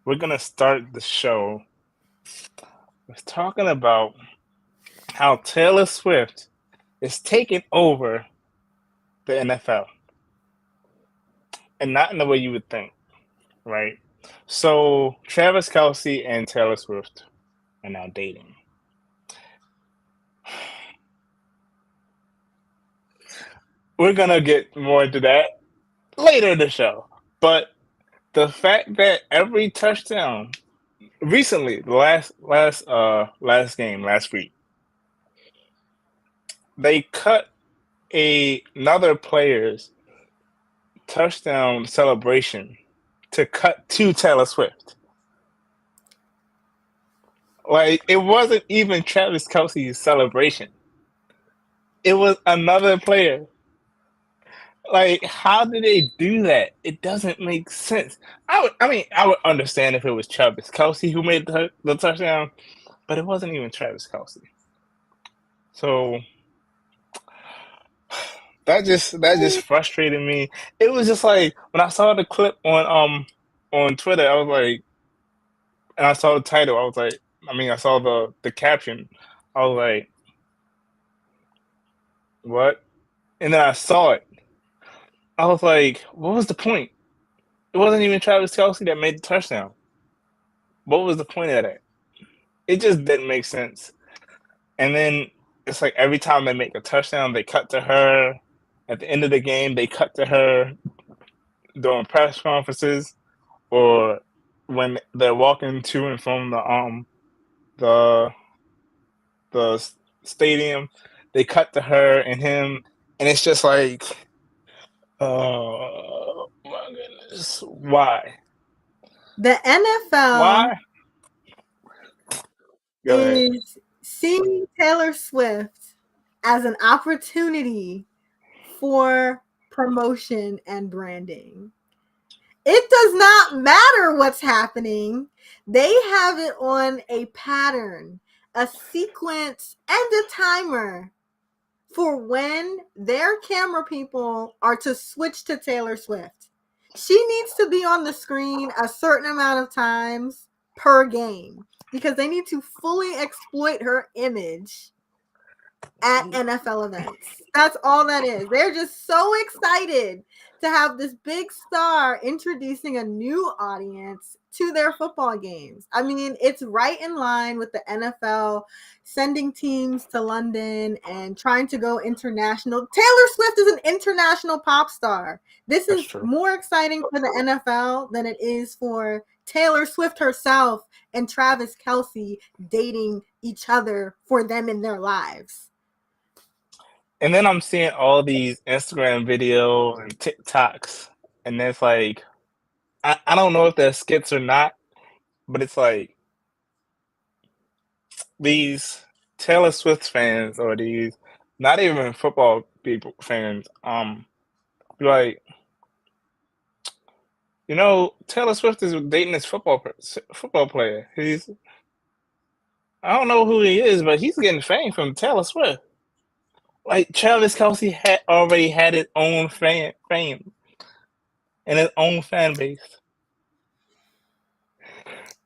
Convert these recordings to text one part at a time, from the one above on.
we're gonna start the show with talking about how Taylor Swift is taking over the NFL, and not in the way you would think, right? So Travis Kelce and Taylor Swift are now dating. We're gonna get more into that later in the show, but the fact that every touchdown recently, the last game last week, they cut another player's touchdown celebration to cut to Taylor Swift. Like, it wasn't even Travis Kelce's celebration. It was another player. Like, how did they do that? It doesn't make sense. I would understand if it was Travis Kelce who made the touchdown, but it wasn't even Travis Kelce. So that just frustrated me. It was just like when I saw the clip on Twitter, I was like, and I saw the title, I was like, I saw the caption, I was like, what? And then I saw it. I was like, what was the point? It wasn't even Travis Kelce that made the touchdown. What was the point of that? It just didn't make sense. And then it's like every time they make a touchdown, they cut to her. At the end of the game, they cut to her during press conferences or when they're walking to and from the the stadium. They cut to her and him, and it's just like, oh my goodness, why? The NFL Why? Go ahead. is seeing Taylor Swift as an opportunity for promotion and branding. It does not matter what's happening. They have it on a pattern, a sequence, and a timer for when their camera people are to switch to Taylor Swift. She needs to be on the screen a certain amount of times per game because they need to fully exploit her image at NFL events. That's all that is. They're just so excited to have this big star introducing a new audience to their football games. I mean, it's right in line with the NFL sending teams to London and trying to go international. Taylor Swift is an international pop star. This That's is true. more exciting for the NFL than it is for Taylor Swift herself and Travis Kelce dating each other for them in their lives. And then I'm seeing all these Instagram videos and TikToks, and it's like, I don't know if they're skits or not, but it's like these Taylor Swift fans or these not even football people fans, like, Taylor Swift is dating this football player. I don't know who he is, but he's getting fame from Taylor Swift. Like, Travis Kelce already had his own fame and his own fan base.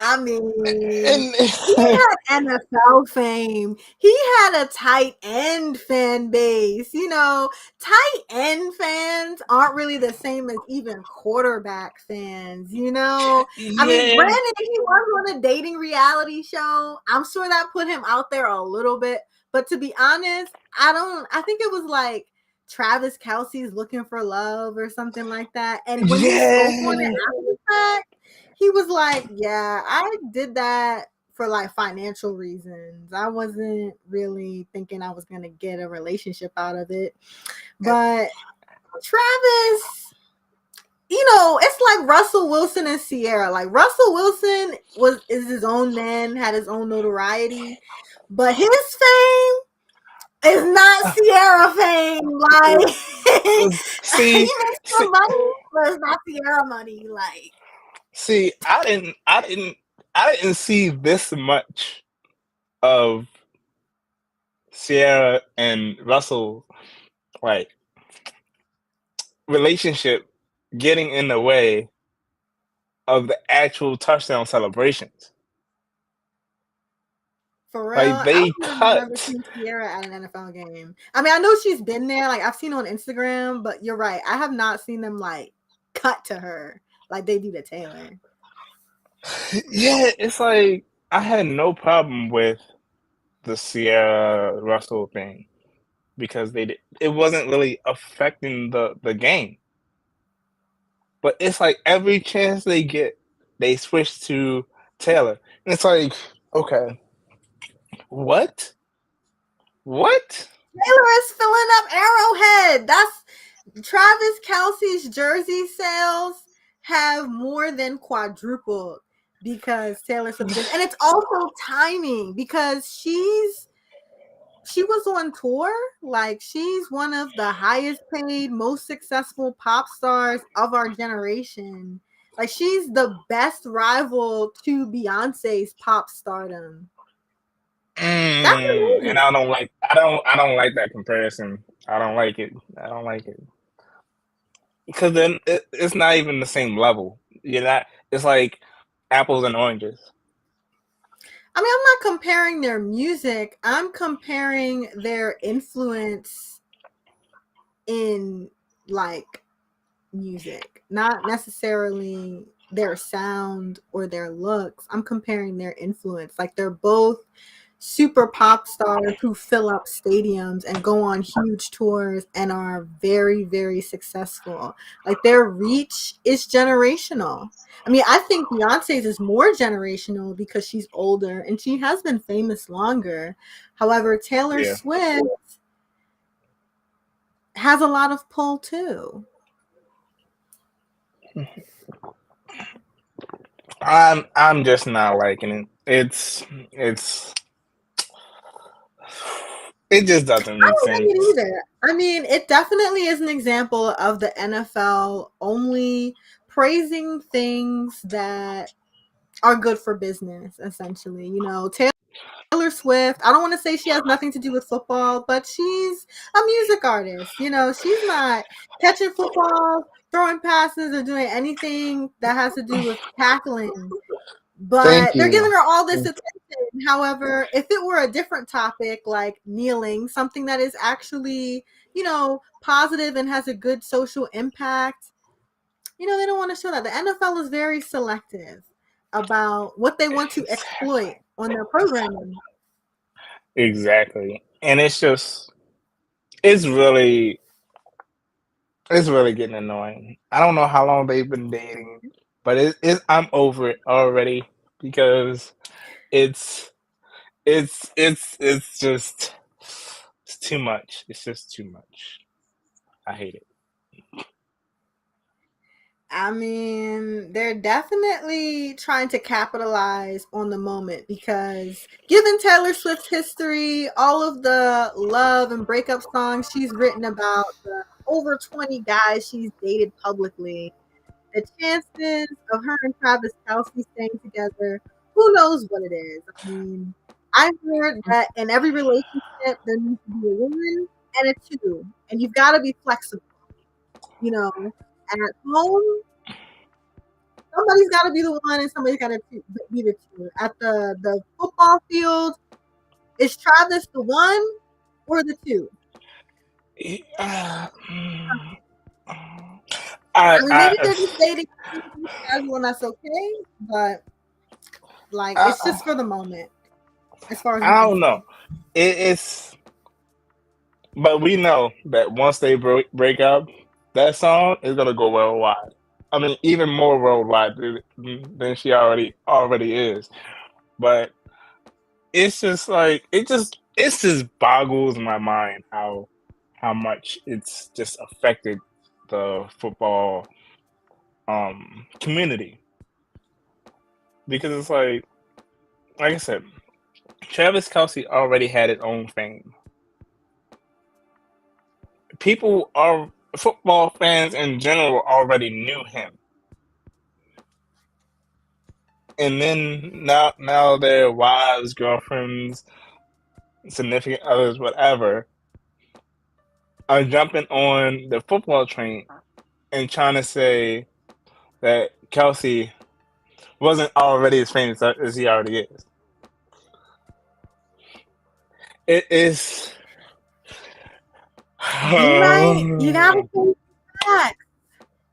I mean, And he had NFL fame. He had a tight end fan base. Tight end fans aren't really the same as even quarterback fans, I mean, yeah, granted, he was on a dating reality show. I'm sure that put him out there a little bit. But to be honest, I think it was like Travis Kelce's Looking for Love or something like that. And when he spoke on it after the fact, he was like, yeah, I did that for like financial reasons. I wasn't really thinking I was going to get a relationship out of it. But Travis, it's like Russell Wilson and Ciara. Like, Russell Wilson is his own man, had his own notoriety, but his fame is not Ciara fame. Like, see, he makes some money, but it's not Ciara money. Like, see, I didn't see this much of Sierra and Russell, like, relationship getting in the way of the actual touchdown celebrations. For real, Like I they don't even remember cut. seeing Sierra at an NFL game. I mean, I know she's been there. Like I've seen her on Instagram, but you're right. I have not seen them like cut to her like they do to Taylor. Yeah, it's like I had no problem with the Sierra Russell thing because it wasn't really affecting the game. But it's like every chance they get, they switch to Taylor. And it's like, okay, what? What? Taylor is filling up Arrowhead. That's Travis Kelce's jersey sales have more than quadrupled because Taylor Swift is, and it's also timing because she was on tour. Like she's one of the highest paid, most successful pop stars of our generation. Like she's the best rival to Beyonce's pop stardom. That's And amazing. I don't like that comparison. I don't like it. I don't like it because then it's not even the same level. You're not. It's like apples and oranges. I mean, I'm not comparing their music. I'm comparing their influence in like music, not necessarily their sound or their looks. I'm comparing their influence. Like they're both super pop stars who fill up stadiums and go on huge tours and are very, very successful. Like their reach is generational. I mean, I think Beyonce's is more generational because she's older and she has been famous longer. However, Taylor Yeah. Swift has a lot of pull too. I'm just not liking it. It's it just doesn't I make don't like it sense. either. I mean, it definitely is an example of the NFL only praising things that are good for business, essentially. You know, Taylor Swift, I don't want to say she has nothing to do with football, but she's a music artist. You know, she's not catching football, throwing passes, or doing anything that has to do with tackling. Thank But they're you. giving her all this attention. However, if it were a different topic like kneeling, something that is actually, you know, positive and has a good social impact, you know, they don't want to show that. The NFL is very selective about what they want to exploit Exactly. on their programming. Exactly. And it's really it's really getting annoying. I don't know how long they've been dating, but I'm over it already because it's it's just it's too much. It's just too much. I hate it. I mean, they're definitely trying to capitalize on the moment because given Taylor Swift's history, all of the love and breakup songs she's written about, the over 20 guys she's dated publicly, the chances of her and Travis Kelce staying together, who knows what it is? I mean, I've heard that in every relationship, there needs to be a one and a two, and you've got to be flexible, you know. At home, somebody's got to be the one and somebody's got to be the two. At the football field, is Travis the one or the two? Uh, mm, I mean, maybe I, they're just dating casual and that's okay, but like it's I just for the moment, as far as we I can don't know. see. It's but we know that once they break up, that song is gonna go worldwide. I mean, even more worldwide than she already is. But it's just like it just boggles my mind how much it's just affected the football community because it's like I said, Travis Kelsey already had his own fame. People are football fans in general already knew him, and then now their wives, girlfriends, significant others, whatever, are jumping on the football train and trying to say that Kelsey wasn't already as famous as he already is. It is. You gotta think back.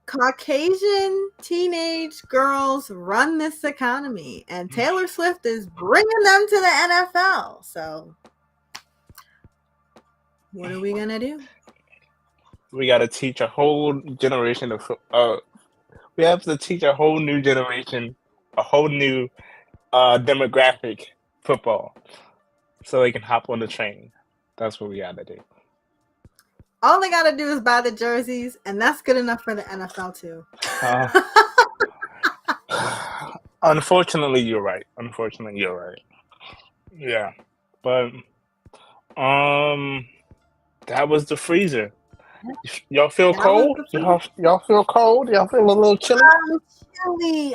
Caucasian teenage girls run this economy, and Taylor Swift is bringing them to the NFL. So, what are we gonna do? We got to teach a whole generation of. We have to teach a whole new generation, a whole new demographic football, so they can hop on the train. That's what we got to do. All they gotta do is buy the jerseys, and that's good enough for the NFL too. Unfortunately, you're right. Unfortunately, you're right. Yeah, but that was the freezer. Y'all feel cold? Y'all feel cold? Y'all feel a little chilly?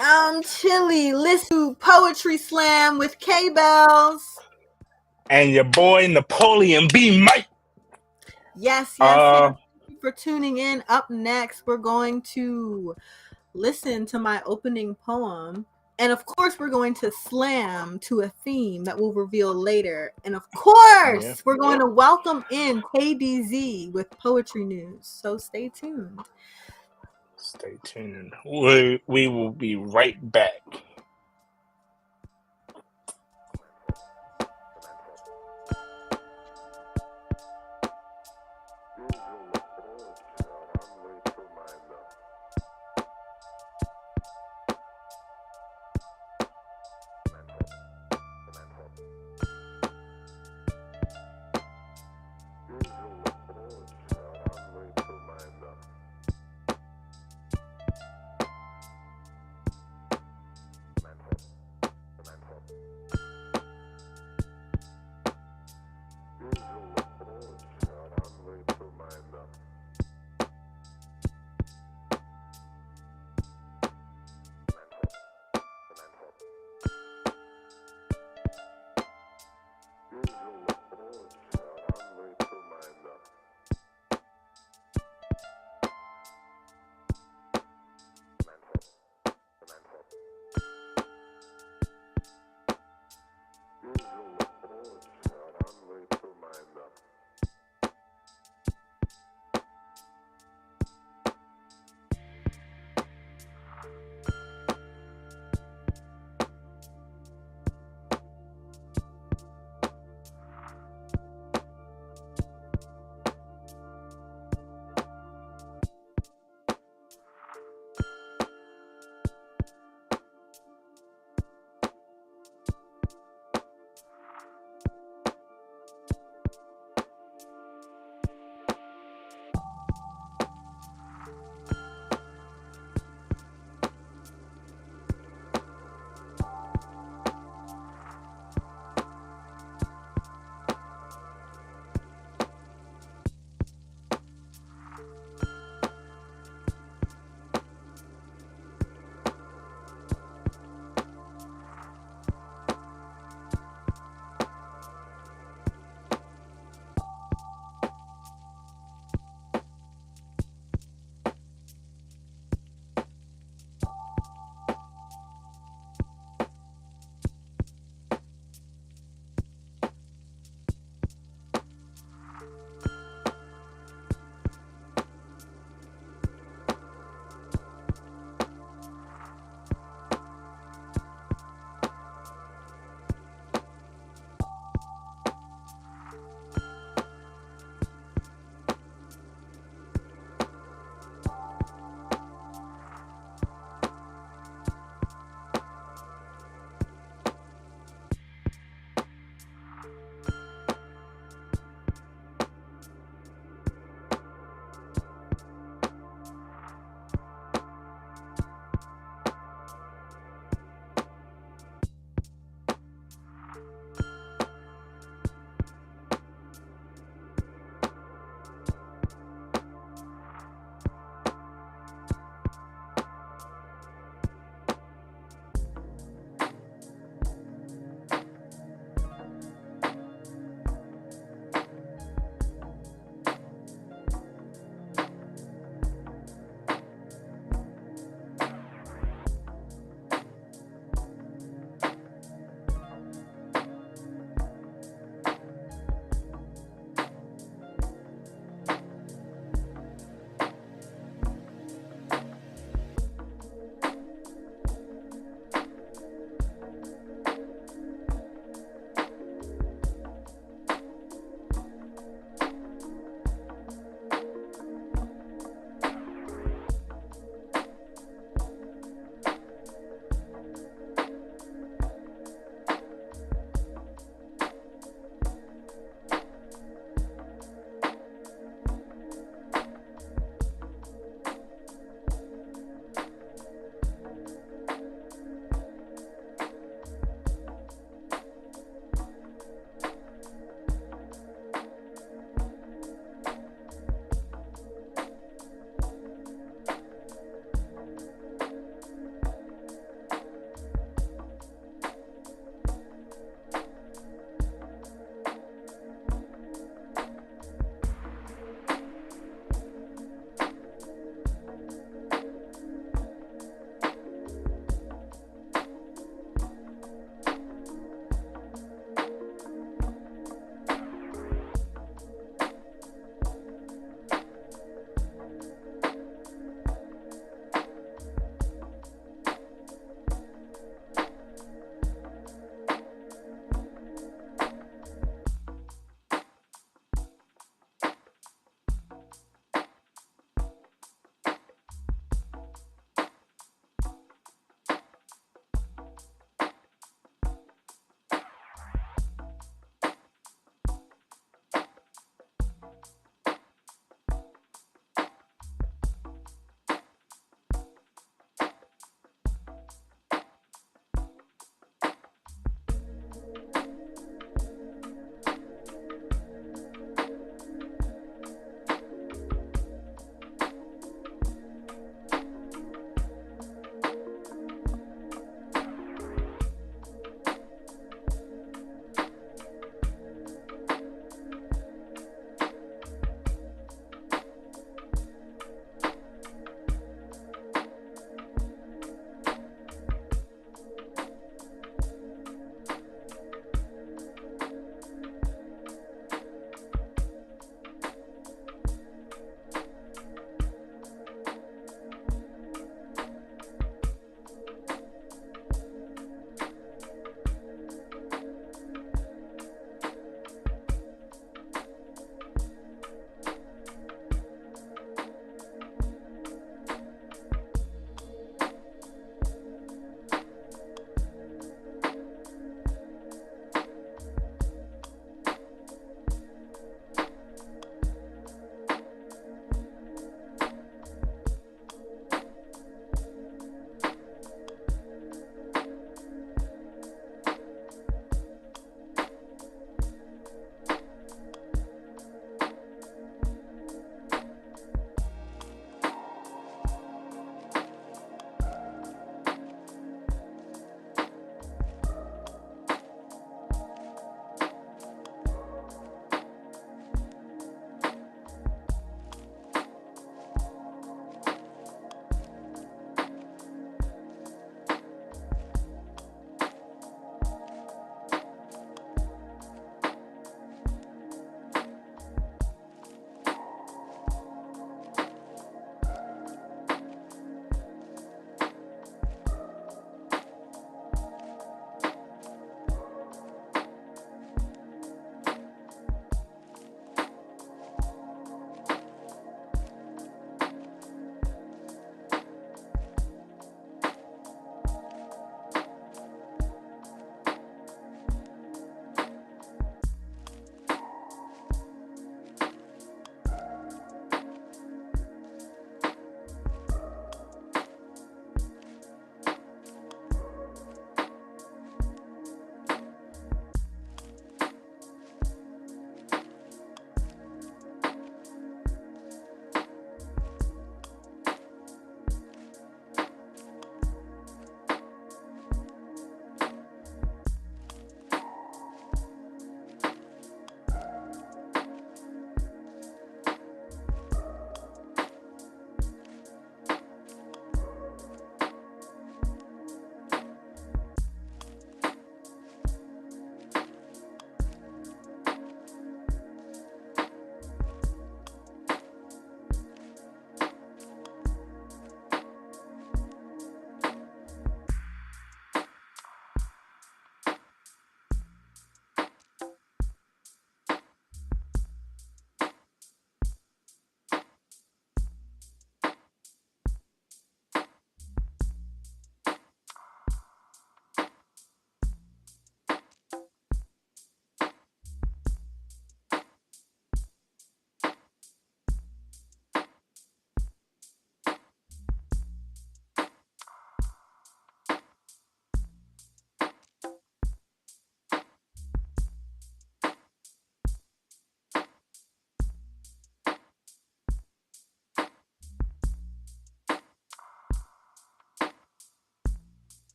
I'm chilly. Listen to Poetry Slam with Bellz. And your boy Napoleon B. Mike. Yes. Thank you for tuning in. Up next, we're going to listen to my opening poem. And of course, we're going to slam to a theme that we'll reveal later. And of course, we're going to welcome in TayDZ with poetry news. So stay tuned. Stay tuned. We will be right back.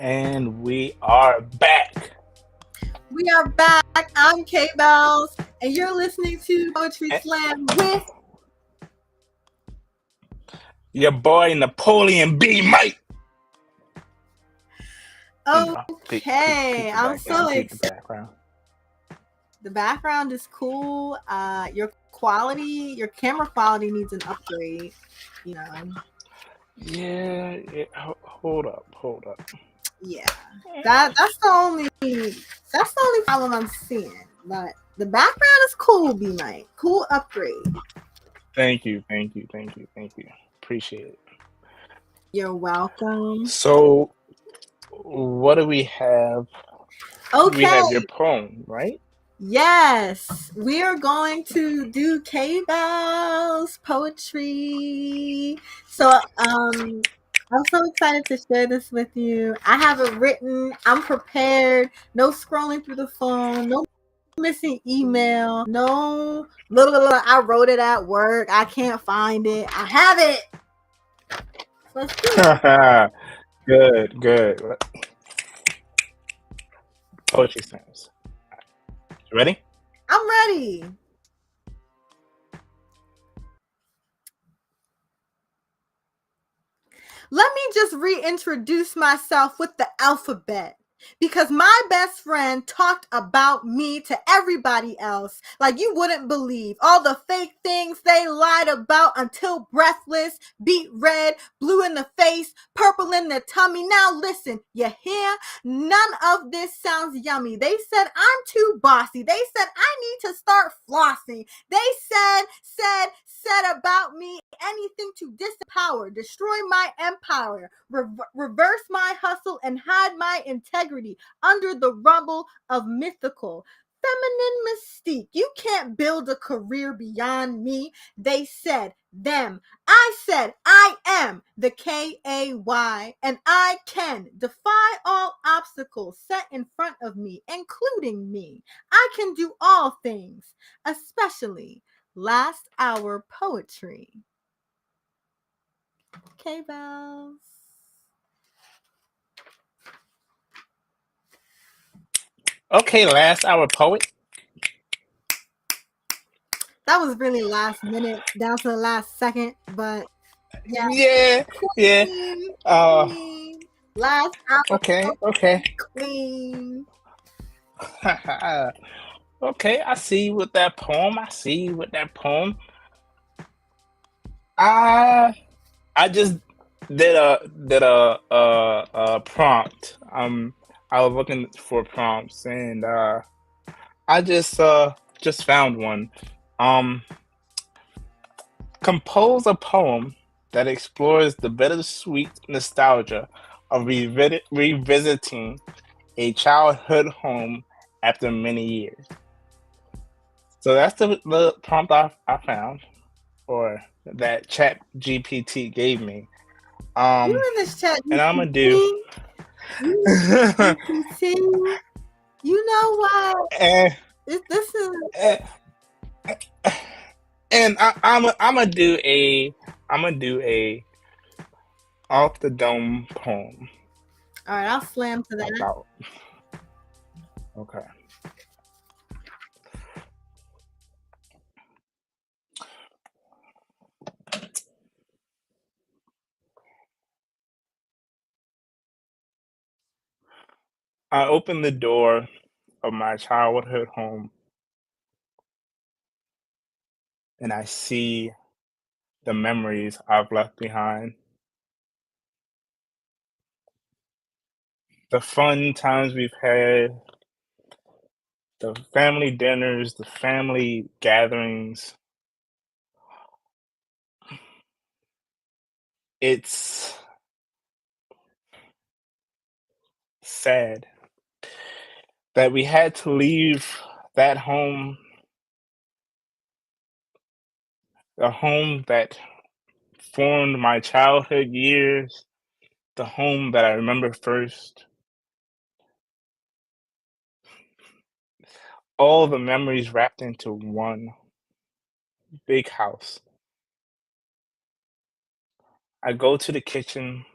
And we are back. We are back. I'm Bellz, and you're listening to Poetry And Slam with your boy Napoleon B. Mike. Okay. Peep the I'm background. so Peep the excited. background. The background is cool. Your camera quality needs an upgrade. You know. Yeah. Hold up. Yeah. That's the only problem I'm seeing. But the background is cool, B Mike. Cool upgrade. Thank you. Appreciate it. You're welcome. So, what do we have? We Okay. have your poem, right? Yes, we are going to do Bellz poetry. So, I'm so excited to share this with you. I have it written. I'm prepared. No scrolling through the phone. No missing email. No I wrote it at work. I can't find it. I have it. Let's do it. Good. Poetry slams. You ready? I'm ready. Let me just reintroduce myself with the alphabet. Because my best friend talked about me to everybody else like you wouldn't believe. All the fake things they lied about until breathless, beet red, blue in the face, purple in the tummy. Now listen, you hear? None of this sounds yummy. They said I'm too bossy. They said I need to start flossing. They said about me anything to disempower, destroy my empire, reverse my hustle, and hide my integrity under the rubble of mythical feminine mystique. You can't build a career beyond me. They said them. I said I am the KAY, and I can defy all obstacles set in front of me, including me. I can do all things, especially last hour poetry. Okay, Bellz. Okay, last hour poet. That was really last minute, down to the last second, but yeah, Yeah. queen, Uh. queen, last hour Okay. queen. Okay. I see you with that poem. I just did a prompt. I was looking for prompts, and I just found one. Um, compose a poem that explores the bittersweet nostalgia of revisiting a childhood home after many years. So that's the prompt I found, or that Chat GPT gave me. You Um, in this chat, and I'm gonna do. you see, you know what? and, This is and I'm gonna do a off the dome poem all right. I'll slam to that. about. Okay. I open the door of my childhood home and I see the memories I've left behind. The fun times we've had, the family dinners, the family gatherings. It's sad that we had to leave that home, the home that formed my childhood years, the home that I remember first. All the memories wrapped into one big house. I go to the kitchen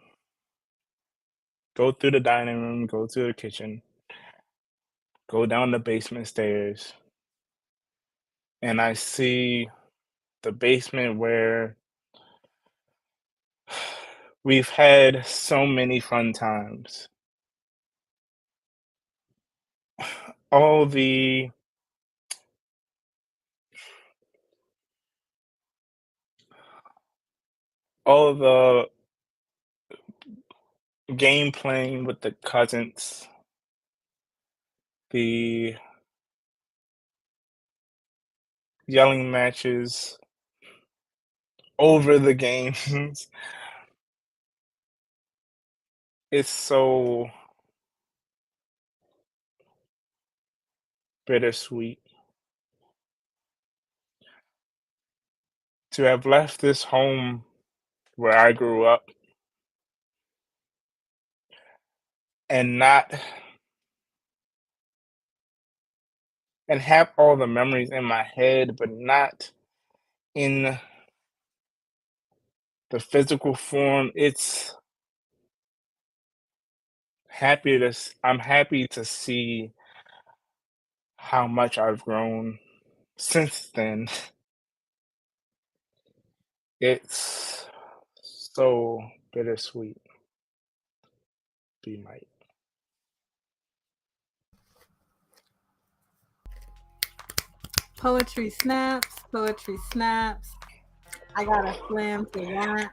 go through the dining room, go to the kitchen, go down the basement stairs, and I see the basement where we've had so many fun times. All the all the game playing with the cousins, the yelling matches over the games. It's so bittersweet to have left this home where I grew up and not and have all the memories in my head, but not in the physical form. It's I'm happy to see how much I've grown since then. It's so bittersweet. Be might. Poetry snaps, poetry snaps. I got a slam for that.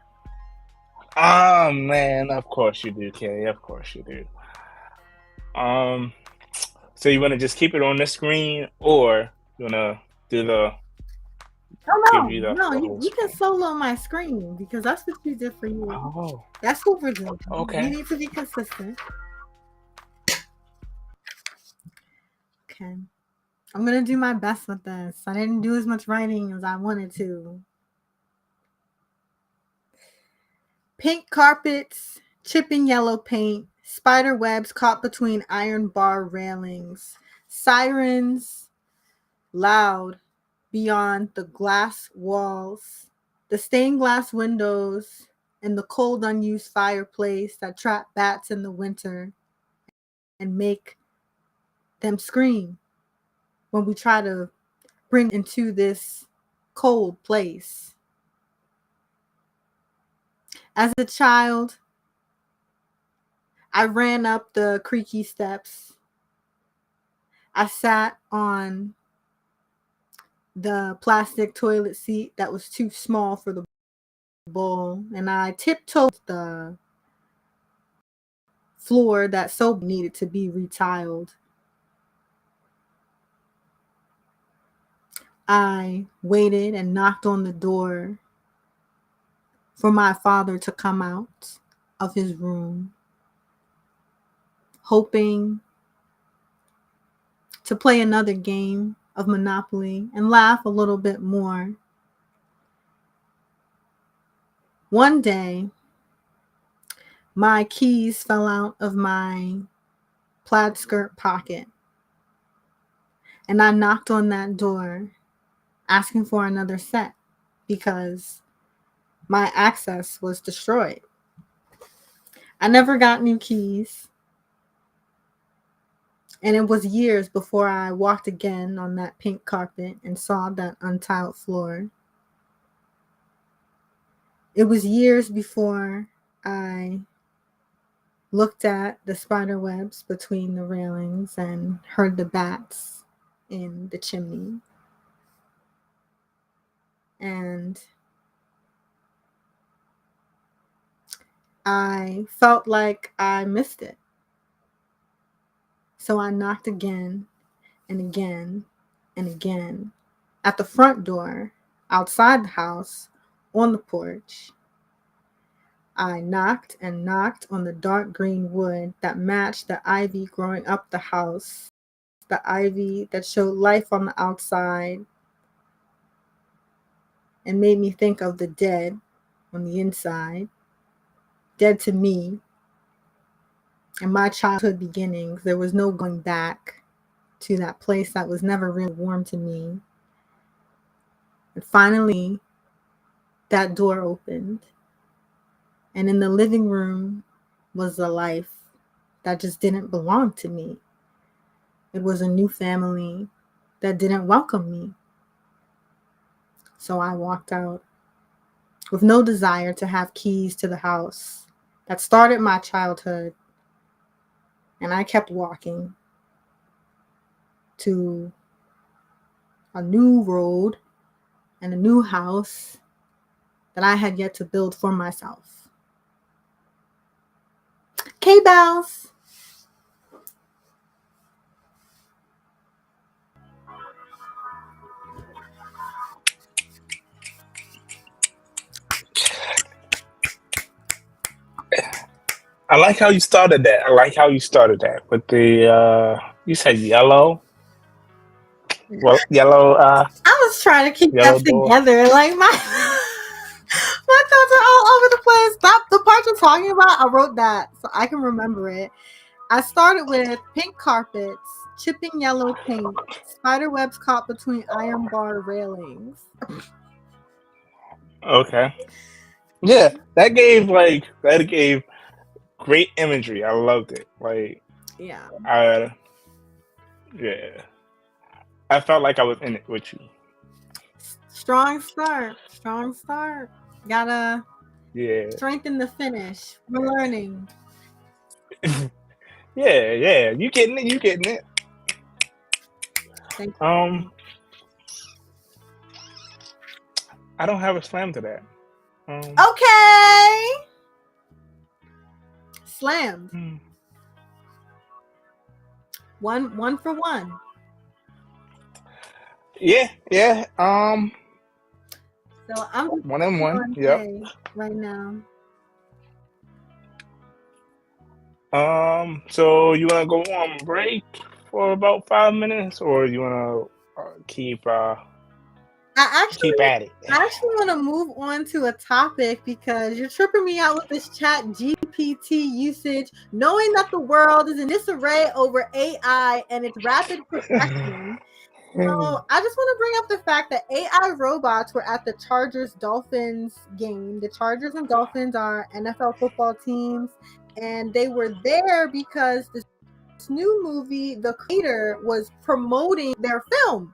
Oh man, of course you do, Kay. Of course you do. Um, so you want to just keep it on the screen, or you want to do the Oh give no, you no, the you whole can screen? solo my screen because that's what you did for you. Oh, That's what we're doing. We okay. need to be consistent. Okay. I'm gonna do my best with this. I didn't do as much writing as I wanted to. Pink carpets, chipping yellow paint, spider webs caught between iron bar railings, sirens loud beyond the glass walls, the stained glass windows, and the cold unused fireplace that trap bats in the winter and make them scream when we try to bring into this cold place. As a child, I ran up the creaky steps. I sat on the plastic toilet seat that was too small for the bowl, and I tiptoed the floor that so needed to be retiled. I waited and knocked on the door for my father to come out of his room, hoping to play another game of Monopoly and laugh a little bit more. One day, my keys fell out of my plaid skirt pocket, and I knocked on that door asking for another set because my access was destroyed. I never got new keys, and it was years before I walked again on that pink carpet and saw that untiled floor. It was years before I looked at the spider webs between the railings and heard the bats in the chimney. And I felt like I missed it. So I knocked again and again and again at the front door, outside the house, on the porch. I knocked and knocked on the dark green wood that matched the ivy growing up the house, the ivy that showed life on the outside and made me think of the dead on the inside, dead to me. In my childhood beginnings, there was no going back to that place that was never really warm to me. And finally, that door opened, and in the living room was the life that just didn't belong to me. It was a new family that didn't welcome me. So I walked out with no desire to have keys to the house that started my childhood. And I kept walking to a new road and a new house that I had yet to build for myself. Okay, Bellz. I like how you started that. I like how you started that with the you said yellow. Well, yellow I was trying to keep that yellow door. together. Like my my thoughts are all over the place. That the part you're talking about, I wrote that so I can remember it. I started with pink carpets, chipping yellow paint, spider webs caught between iron bar railings. Okay. Yeah, that gave great imagery. I loved it. Like Yeah. I yeah. I felt like I was in it with you. Strong start. Strong start. Gotta Yeah. strengthen the finish. We're learning. Yeah, yeah. You getting it, you getting it. Thank Um you. I don't have a slam to that. Okay. Slammed. Hmm. One for one. Yeah, yeah. So I'm just 1-1. on Yep. Tay right now. So you wanna go on break for about 5 minutes, or you wanna keep I keep actually at it? I actually want to move on to a topic because you're tripping me out with this chat GPT usage, knowing that the world is in disarray over AI and its rapid progression. So I just want to bring up the fact that AI robots were at the Chargers Dolphins game. The Chargers and Dolphins are NFL football teams, and they were there because this new movie, the creator, was promoting their film.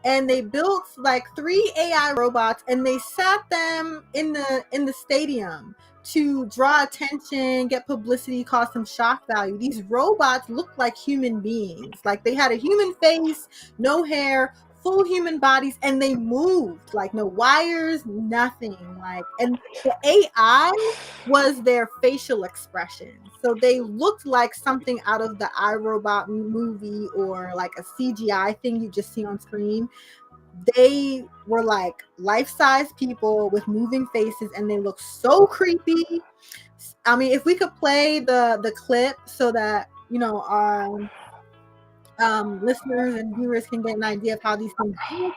And they built like 3 AI robots and they sat them in the stadium to draw attention, get publicity, cause some shock value. These robots looked like human beings. Like they had a human face, no hair, full human bodies, and they moved. Like no wires, nothing. Like, and the AI was their facial expression. So they looked like something out of the iRobot movie or like a CGI thing you just see on screen. They were like life-size people with moving faces and they look so creepy. I mean, if we could play the clip so that our listeners and viewers can get an idea of how these things look,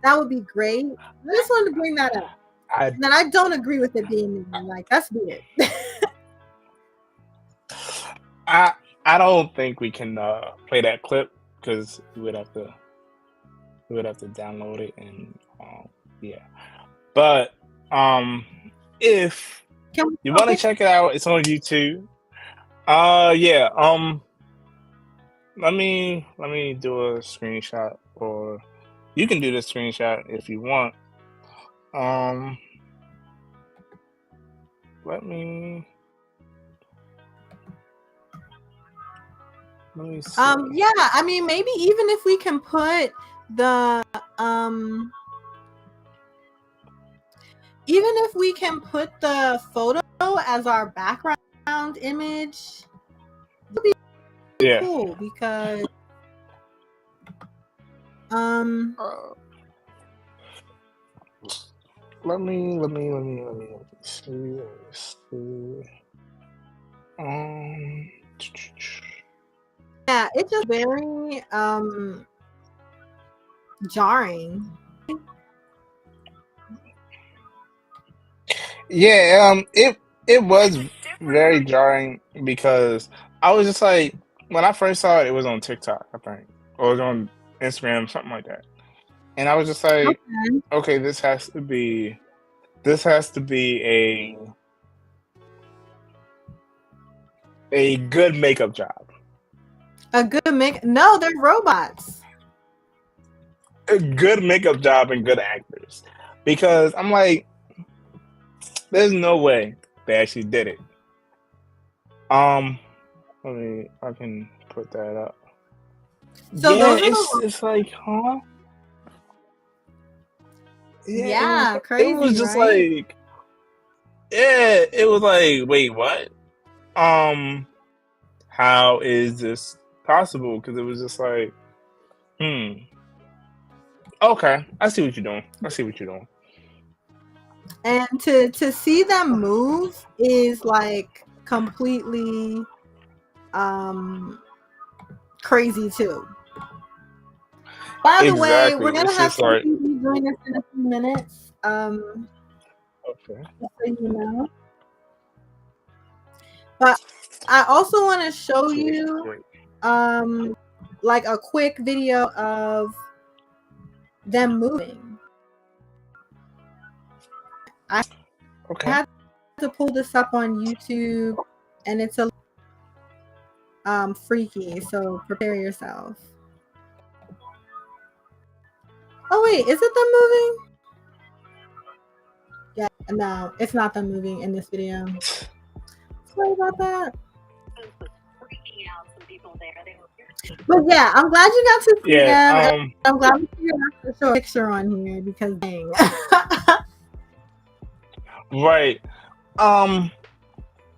that would be great. I just wanted to bring that up. I And then I don't agree with it being there. Like that's weird. I I don't think we can play that clip because we would have to download it and yeah. But if Can we you still want to pick? check it out, it's on YouTube. Yeah. Let me do a screenshot, or you can do the screenshot if you want. Um, let me see. Yeah, I mean maybe even if we can put the even if we can put the photo as our background image, it would be Yeah. cool because Uh, let me see. Um, yeah, it's just very jarring. yeah. It was very jarring because I was just like, when I first saw it, it was on TikTok, I think, or it was on Instagram, something like that, and I was just like, Okay. okay, this has to be A good makeup job. A good make? No, they're robots. A good makeup job and good actors. Because I'm like, there's no way they actually did it. I can put that up. So Yeah, those are the it's like, huh? Yeah, yeah, it was crazy, just right? like, yeah, it was like, wait, what? Um, how is this possible? Because it was just like, hmm, okay, I see what you're doing. I see what you're doing. And to see them move is like completely crazy too. By the way, we're Exactly. gonna It's have just like, TayDZ join us in a few minutes. okay, Just so you know. But I also want to show sweet, you sweet. like a quick video of them moving. I Okay. had to pull this up on YouTube, and it's a freaky, so prepare yourself. Oh wait, is it them moving? Yeah, no, it's not them moving in this video. Sorry about that. But yeah, I'm glad you got to see Yeah. them, and I'm glad we figured out to show a picture on here because dang. Right.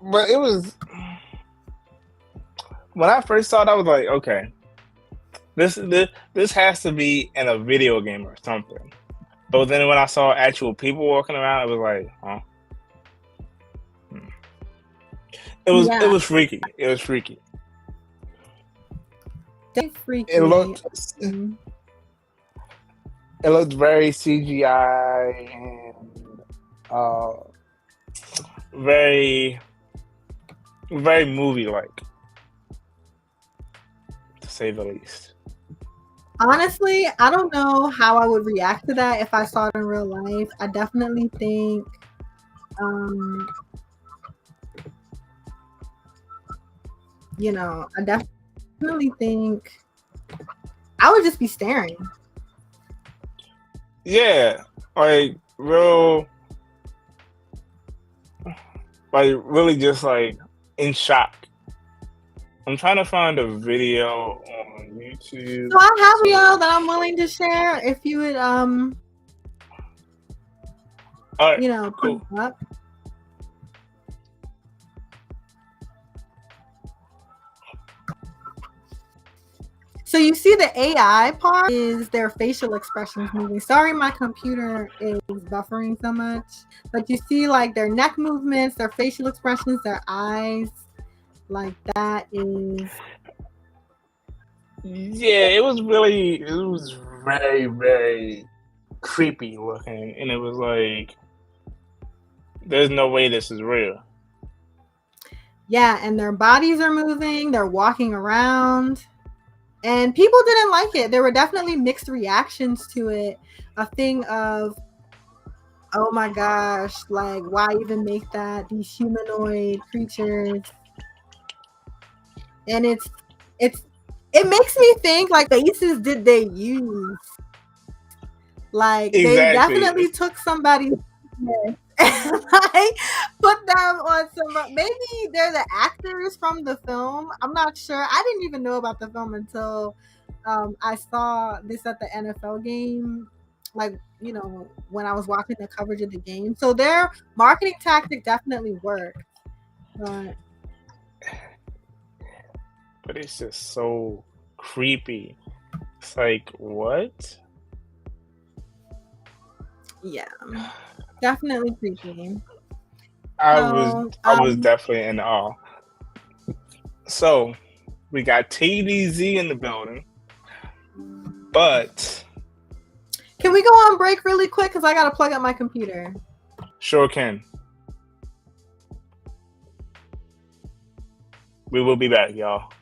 But it was when I first saw it, I was like, okay, this has to be in a video game or something. But then when I saw actual people walking around, it was like, huh? It Yeah, was freaky. It was freaky. they freaky. It looked it looked very CGI and uh very very movie like, to say the least. Honestly, I don't know how I would react to that if I saw it in real life. I definitely think you know, I definitely think I would just be staring. Yeah, like really just like in shock. I'm trying to find a video on YouTube. So I have a video that I'm willing to share if you would All right, you know, put cool. it up. So you see the AI part is their facial expressions moving. Sorry, my computer is buffering so much. But you see like their neck movements, their facial expressions, their eyes. Like that is Yeah, it was very, very creepy looking, and it was like, there's no way this is real. yeah, and their bodies are moving, they're walking around. And people didn't like it. There were definitely mixed reactions to it. A thing of, oh my gosh, like why even make that? These humanoid creatures. And it makes me think like faces did they use? Like they Exactly. definitely took somebody's and like put them on some, maybe they're the actors from the film. I'm not sure. I didn't even know about the film until I saw this at the NFL game, like, you know, when I was watching the coverage of the game. So their marketing tactic definitely worked. But It's just so creepy. It's like, what? yeah, definitely creepy. I was definitely in awe. So we got TayDZ in the building, but can we go on break really quick? Because I got to plug up my computer. sure can. We will be back, y'all.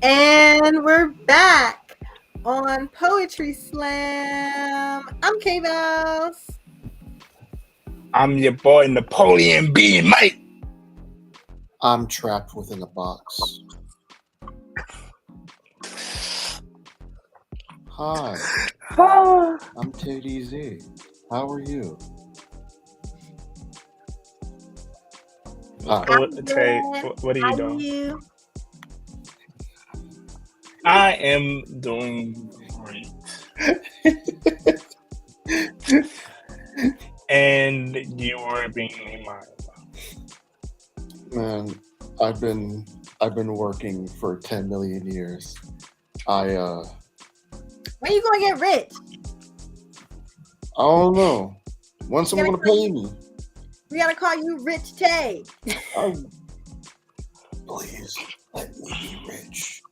And we're back on Poetry Slam. I'm K Bellz. I'm your boy Napoleon B. Mike. I'm trapped within a box. Hi, I'm TayDZ. How are you? Hi. Tay, what are you How doing? you? I am doing great. And you were being mine. Man, I've been working for 10 million years. I When you gonna get rich? don't know. When's someone gonna pay me? We gotta call you Rich Tay. Please let me be rich.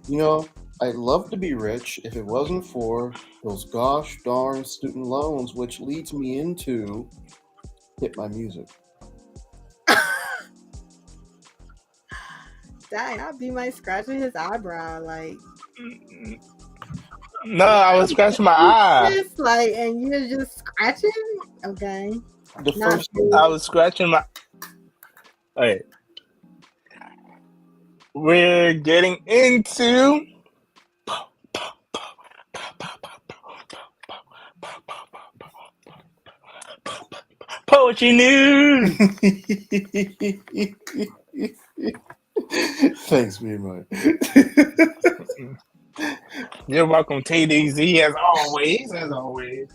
You know, I'd love to be rich if it wasn't for those gosh darn student loans, which leads me into hit my music. Dang, I'd be my scratching his eyebrow, like. No, I was scratching my eye. Just like, and you're just scratching. Okay. The Not first I was scratching my. Okay. We're getting into poetry news. Thanks, me, man. You're welcome, TayDZ, as always. As always.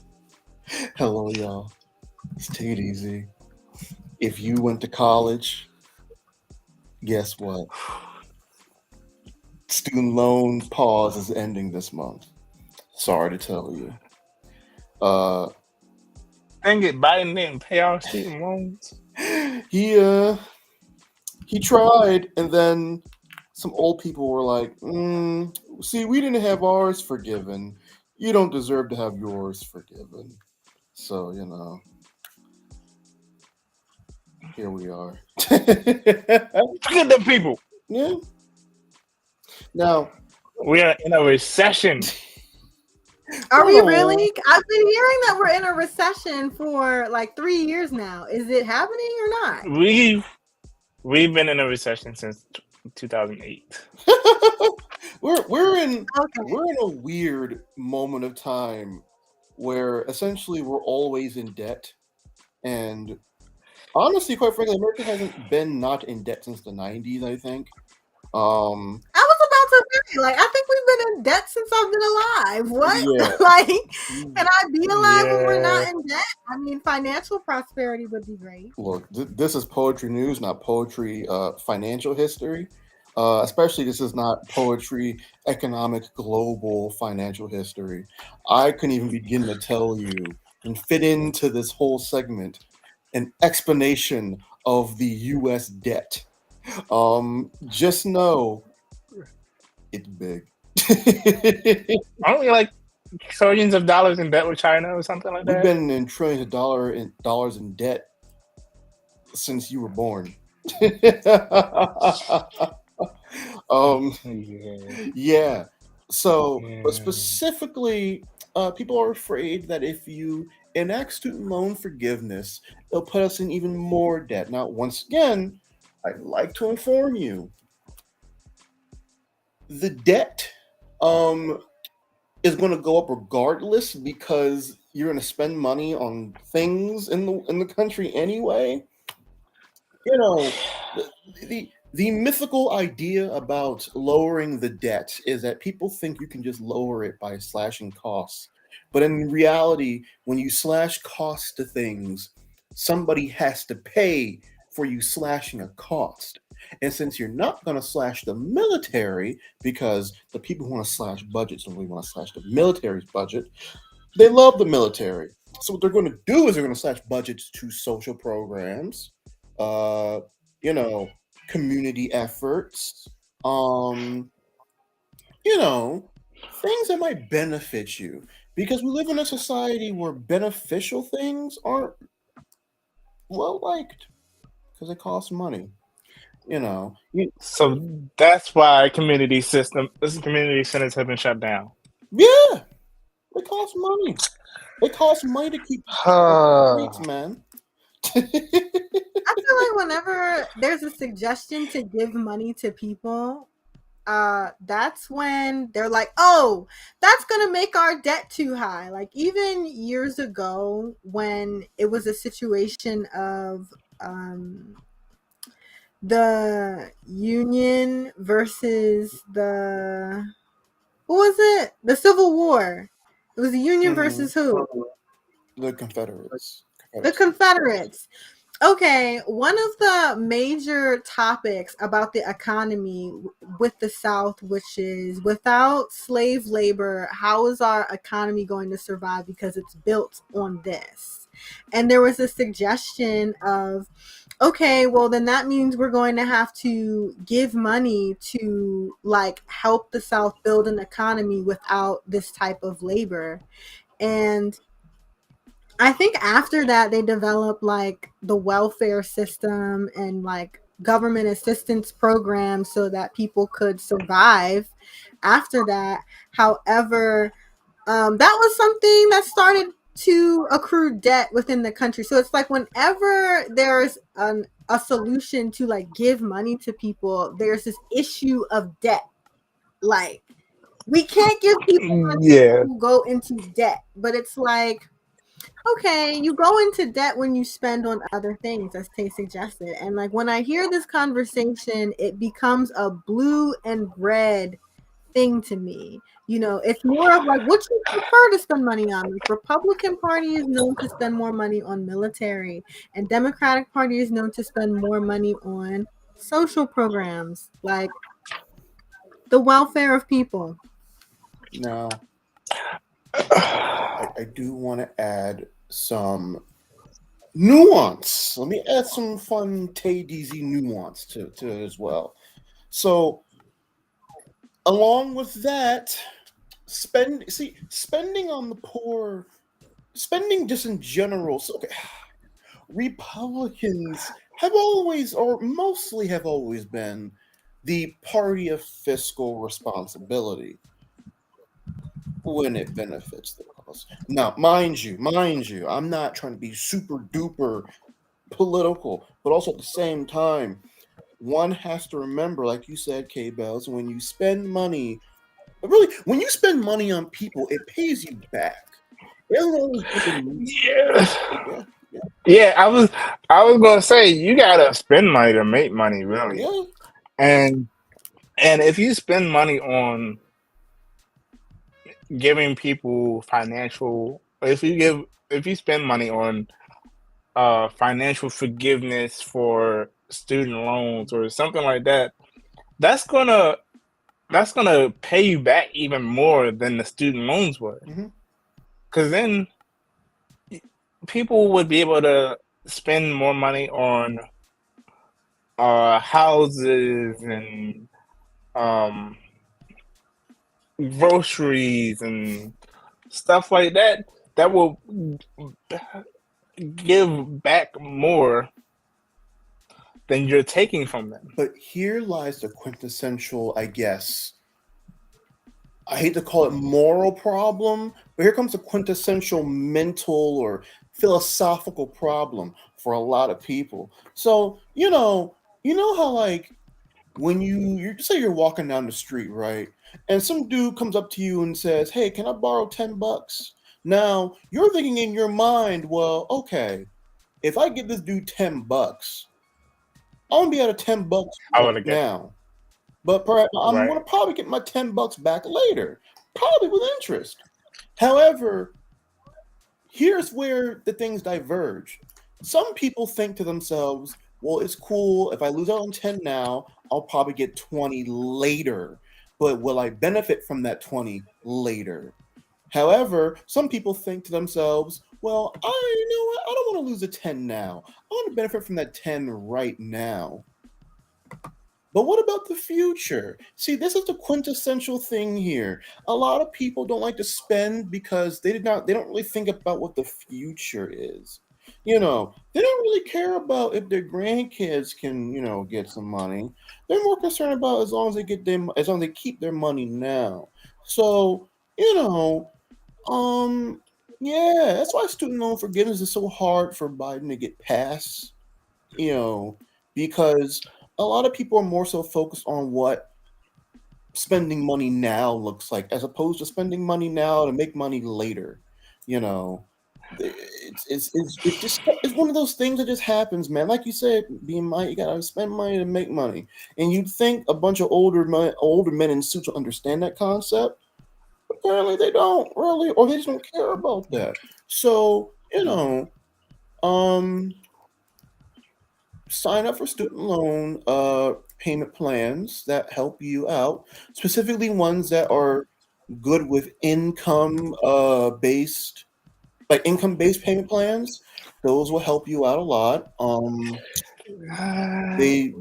Hello, y'all. It's TayDZ. If you went to college, guess what? Student loan pause is ending this month. Sorry to tell you. Dang it, Biden didn't pay our student loans. He tried, and then some old people were like, see, we didn't have ours forgiven. You don't deserve to have yours forgiven. So, here we are. Forget them people. Yeah. Now, we are in a recession. Are we really? I've been hearing that we're in a recession for like 3 years now. Is it happening or not? We've been in a recession since 2008. we're in a weird moment of time where essentially we're always in debt, and honestly, quite frankly, America hasn't been not in debt since the 90s, I think. I was about to say, like, I think we've been in debt since I've been alive. What? Yeah. Like, can I be alive when we're not in debt? I mean, financial prosperity would be great. Look, this is poetry news, not poetry financial history. Especially, this is not poetry economic global financial history. I couldn't even begin to tell you and fit into this whole segment an explanation of the U.S. debt. Just know it's big. Aren't we like trillions of dollars in debt with China or something like that? We've been in trillions of dollars in debt since you were born. Yeah. So, but specifically, people are afraid that if you enact student loan forgiveness, it'll put us in even more debt. Now, once again, I'd like to inform you, the debt is going to go up regardless because you're going to spend money on things in the country anyway. The mythical idea about lowering the debt is that people think you can just lower it by slashing costs. But in reality, when you slash costs to things, somebody has to pay for you slashing a cost. And since you're not going to slash the military, because the people who want to slash budgets don't really want to slash the military's budget, they love the military. So what they're going to do is they're going to slash budgets to social programs, community efforts, things that might benefit you. Because we live in a society where beneficial things aren't well liked because it costs money. So that's why community centers have been shut down. Yeah, it costs money. It costs money to keep people off the streets, man. I feel like whenever there's a suggestion to give money to people, that's when they're like, oh, that's gonna make our debt too high. Like even years ago when it was a situation of the Union versus the what was it? The Civil War. It was the Union versus who? The Confederates. The Confederates. Okay, one of the major topics about the economy with the South, which is without slave labor, how is our economy going to survive because it's built on this? And there was a suggestion of, okay, well, then that means we're going to have to give money to like help the South build an economy without this type of labor. And I think after that they developed like the welfare system and like government assistance programs so that people could survive after that. However, that was something that started to accrue debt within the country. So it's like whenever there's a solution to like give money to people, there's this issue of debt. Like we can't give people money Yeah. who go into debt, but it's like okay, you go into debt when you spend on other things, as Tay suggested. And like when I hear this conversation, it becomes a blue and red thing to me. You know, it's more of like what you prefer to spend money on. Like Republican Party is known to spend more money on military, and Democratic Party is known to spend more money on social programs, like the welfare of people. Now, I do want to add some nuance. Let me add some fun TayDZ nuance to it as well. So, along with that, spending on the poor, spending just in general. So, okay, Republicans have always, or mostly have always been, the party of fiscal responsibility when it benefits the cause. Now, mind you, I'm not trying to be super duper political, but also at the same time, one has to remember, like you said, K Bellz, when you spend money, really, when you spend money on people, it pays you back. It doesn't always happen. Yeah. Yeah, Yeah, I was gonna say you gotta spend money to make money, really. yeah. And if you spend money on giving people if you spend money on financial forgiveness for student loans or something like that, that's gonna pay you back even more than the student loans would. Mm-hmm. Because then people would be able to spend more money on houses and um, groceries and stuff like that. That will give back more than you're taking from them. But here lies the quintessential, I guess, I hate to call it moral problem, but here comes a quintessential mental or philosophical problem for a lot of people. So, how like when you say you're walking down the street, right? And some dude comes up to you and says, "Hey, can I borrow $10?" Now, you're thinking in your mind, well, okay, if I give this dude $10, I'm gonna be out of $10 I right would have get now. But perhaps I'm right. going to probably get my $10 back later, probably with interest. However, here's where the things diverge. Some people think to themselves, well, it's cool. If I lose out on 10 now, I'll probably get 20 later. But will I benefit from that 20 later? However, some people think to themselves, well, you know what? I don't want to lose a 10 now. I want to benefit from that 10 right now. But what about the future? See, this is the quintessential thing here. A lot of people don't like to spend because they don't really think about what the future is. You know, they don't really care about if their grandkids can, get some money. They're more concerned about as long as they get them, as long as they keep their money now. So, you know, yeah, that's why student loan forgiveness is so hard for Biden to get passed. You know, because a lot of people are more so focused on what spending money now looks like, as opposed to spending money now to make money later. You know, it's just it's one of those things that just happens, man. Like you said, being money, you gotta spend money to make money, and you'd think a bunch of older men in suits will understand that concept. Apparently, they don't really, or they just don't care about that. So um, sign up for student loan payment plans that help you out, specifically ones that are good with income based, like income based payment plans. Those will help you out a lot. The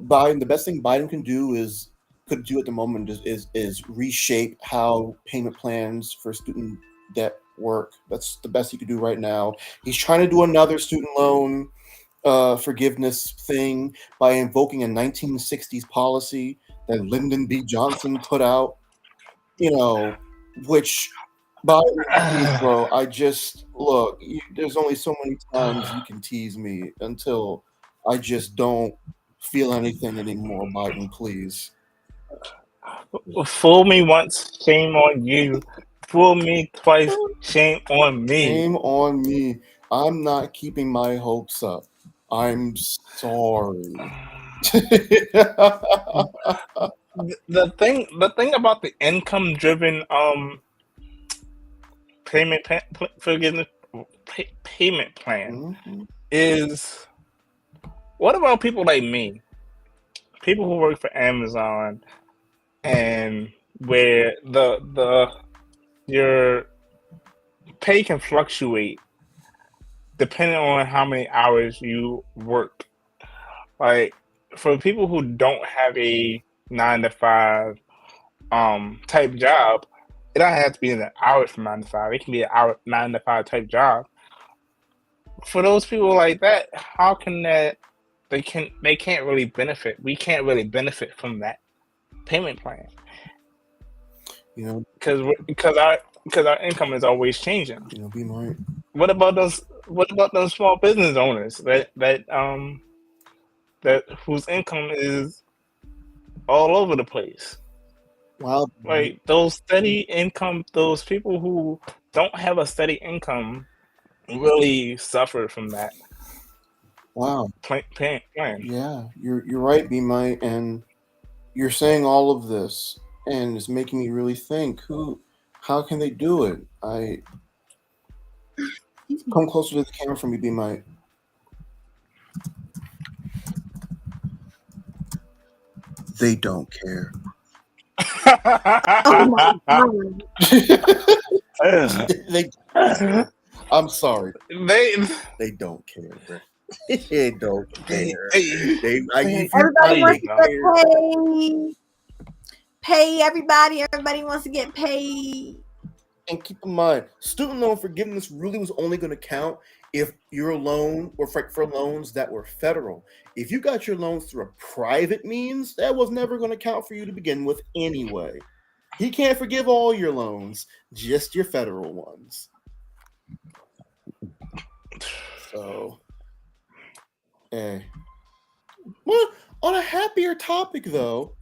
best thing Biden could do at the moment is reshape how payment plans for student debt work. That's the best he could do right now. He's trying to do another student loan forgiveness thing by invoking a 1960s policy that Lyndon B. Johnson put out, which, Biden, please, bro, I just, look, there's only so many times you can tease me until I just don't feel anything anymore, Biden, please. Fool me once, shame on you. Fool me twice, shame on me. Shame on me. I'm not keeping my hopes up. I'm sorry. The thing about the income driven payment forgiveness payment plan is, what about people like me, people who work for Amazon, and where your pay can fluctuate depending on how many hours you work. Like, for people who don't have a 9 to 5 type job, it doesn't have to be in the hours from 9 to 5. It can be an 9 to 5 type job. For those people like that, how can that they can't really benefit? We can't really benefit from that payment plan. Because our income is always changing. Be right. What about those small business owners that whose income is all over the place? Wow. Like, those steady income, those people who don't have a steady income really suffer from that. Wow. Plan. Yeah, you're right, B Mike, and you're saying all of this, and it's making me really think, how can they do it? Come closer to the camera for me, B Mike. They don't care. Oh my God. I'm sorry. They don't care, bro. They don't care. Everybody wants to get paid. Everybody wants to get paid. And keep in mind, student loan forgiveness really was only going to count if your loan or for loans that were federal. If you got your loans through a private means, that was never going to count for you to begin with anyway. He can't forgive all your loans, just your federal ones. So, hey. Well, on a happier topic, though,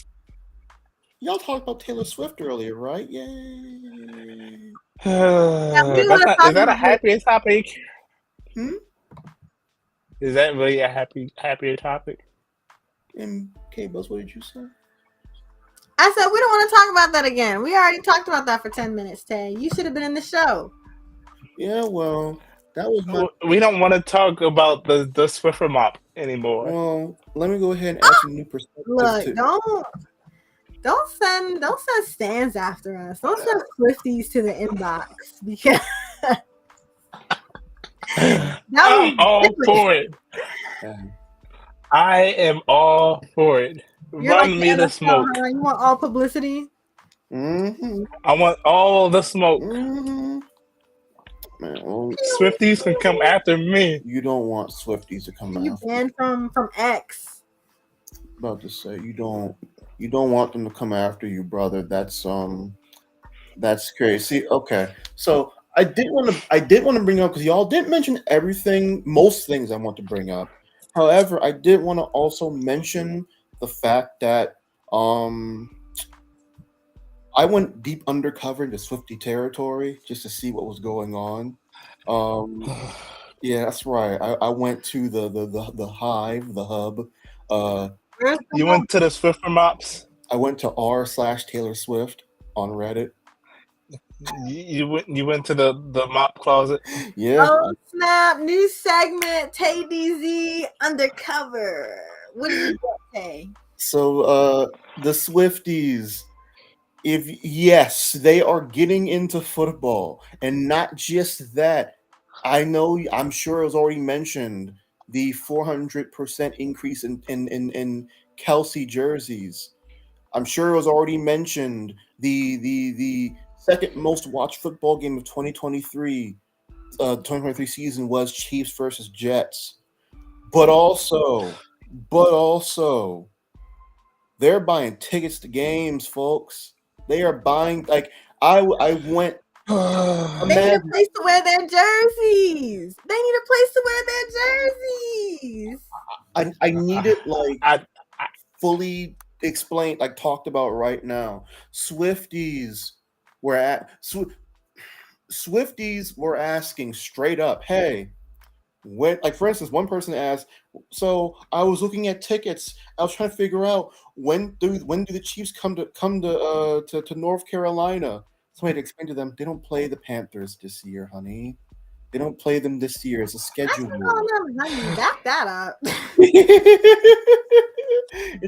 y'all talked about Taylor Swift earlier, right? Yay. Is that a happier topic? Is that really a happier topic? Okay, Bellz, what did you say? I said we don't want to talk about that again. We already talked about that for 10 minutes, Tay. You should have been in the show. Yeah, well, that was we don't want to talk about the Swiffer mop anymore. Well, let me go ahead and add some new perspective. Look, don't send stands after us. Don't send Swifties to the inbox, because I'm all for it. I am all for it. Run me the smoke. You want all publicity? Mm-hmm. I want all the smoke. Mm-hmm. man. Well, Swifties can come after me. you don't want Swifties to come You after. banned from X. About to say you don't want them to come after you, brother. That's crazy. Okay, so I did want to bring up because y'all didn't mention most things I want to bring up. However, I did want to also mention the fact that I went deep undercover into Swifty territory just to see what was going on. Yeah, that's right. I went to the hive, the hub. Where's the You went to the Swiffer Mops. I went to r/Taylor Swift on Reddit. You went to the mop closet. Yeah. Oh snap! New segment, TayDZ undercover. What do you say? So the Swifties, yes, they are getting into football, and not just that. I'm sure it was already mentioned the 400% increase in Kelsey jerseys. I'm sure it was already mentioned the second most watched football game of 2023 season was Chiefs versus Jets. But also, they're buying tickets to games, folks. They are buying I went. They need a place to wear their jerseys. I need it fully explained, talked about right now. Swifties were asking straight up, hey, when, for instance, one person asked, so I was looking at tickets. I was trying to figure out when do the Chiefs come to North Carolina. Somebody to explain to them, they don't play the Panthers this year, honey. They don't play them this year. It's a schedule. Back that up.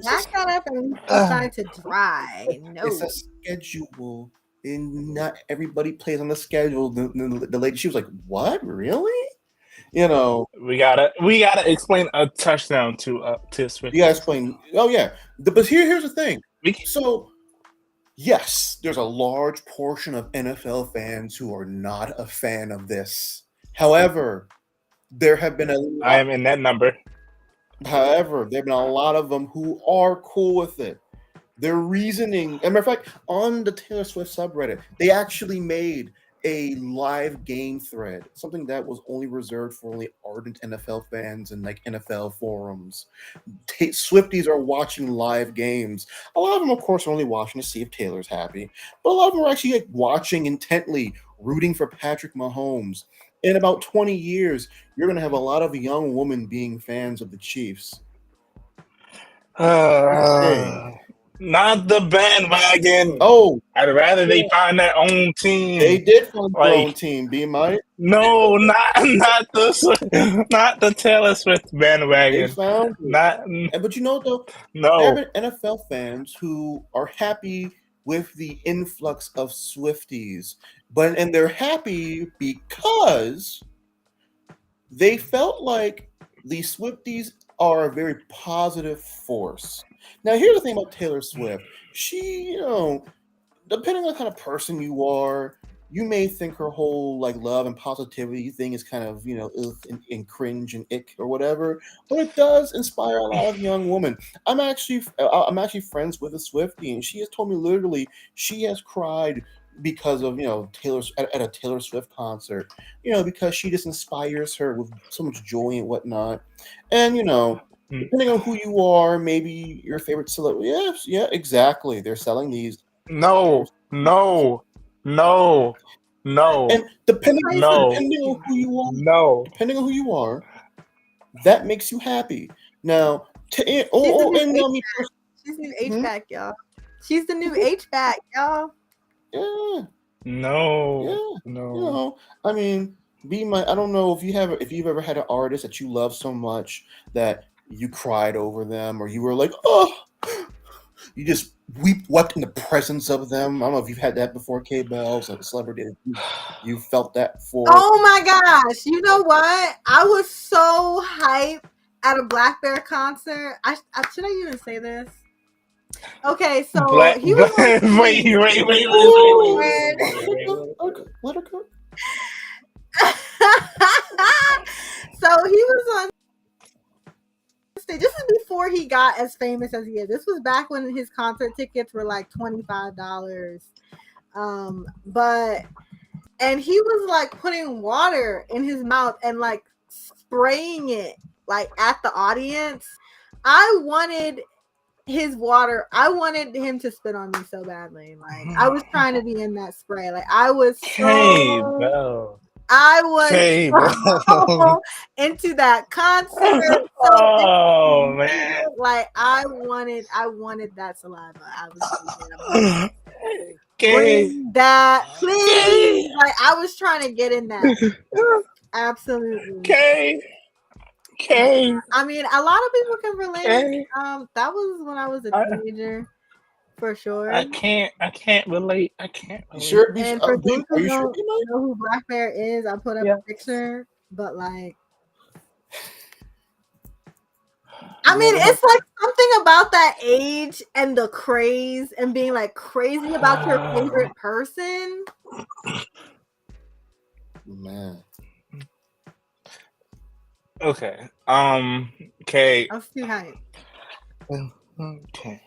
Back that up and decide to dry. No. It's a schedule. And not everybody plays on the schedule. The lady, she was like, what? Really? We gotta explain a touchdown to Swift. You gotta explain. Oh yeah, but here's the thing. So yes, there's a large portion of NFL fans who are not a fan of this. However, there have been I am in that number. However, there have been a lot of them who are cool with it. Their reasoning, as a matter of fact, on the Taylor Swift subreddit, they actually made a live game thread, something that was only reserved for only ardent NFL fans and NFL forums. Swifties are watching live games. A lot of them, of course, are only watching to see if Taylor's happy, but a lot of them are actually watching intently, rooting for Patrick Mahomes. In about 20 years, you're going to have a lot of young women being fans of the Chiefs. Not the bandwagon. Oh, I'd rather they find their own team. They did find their own team, B Mike. No, not the Taylor Swift bandwagon. They found it. But you know though, there have been NFL fans who are happy with the influx of Swifties, and they're happy because they felt like the Swifties are a very positive force. Now, here's the thing about Taylor Swift. She, depending on the kind of person you are, you may think her whole love and positivity thing is kind of, and cringe and ick or whatever, but it does inspire a lot of young women. I'm actually friends with a Swiftie, and she has told me literally she has cried because of at a Taylor Swift concert, because she just inspires her with so much joy and whatnot, and depending on who you are, maybe your favorite celebrity. Yes, yeah, exactly. They're selling these. No. And depending on who you are, that makes you happy. Now, she's the new H-back, y'all. She's the new H-back, y'all. Yeah. No. I mean, I don't know if you've ever had an artist that you love so much that you cried over them, or you were like, oh, you just wept in the presence of them. I don't know if you've had that before, Bellz, a celebrity. You felt that for. Oh my gosh! You know what? I was so hyped at a Black Bear concert. Should I even say this? Okay, so he was wait. Let her go. So he was on stage. This is before he got as famous as he is. This was back when his concert tickets were like $25. But and he was like putting water in his mouth and like spraying it like at the audience. I wanted his water. I wanted him to spit on me so badly. Like I was trying to be in that spray. Like I was so into that concert. Oh man! Like I wanted that saliva. I was bring that, please. Like I was trying to get in that. Absolutely. I mean, a lot of people can relate. That was when I was a teenager, for sure. I can't relate. I can't relate. Sure. And for those who don't know who Black Bear is, I put up a picture, but like, I mean, it's like something about that age and the craze and being like crazy about your favorite person. Man. Okay. Okay. I was too hyped. Okay.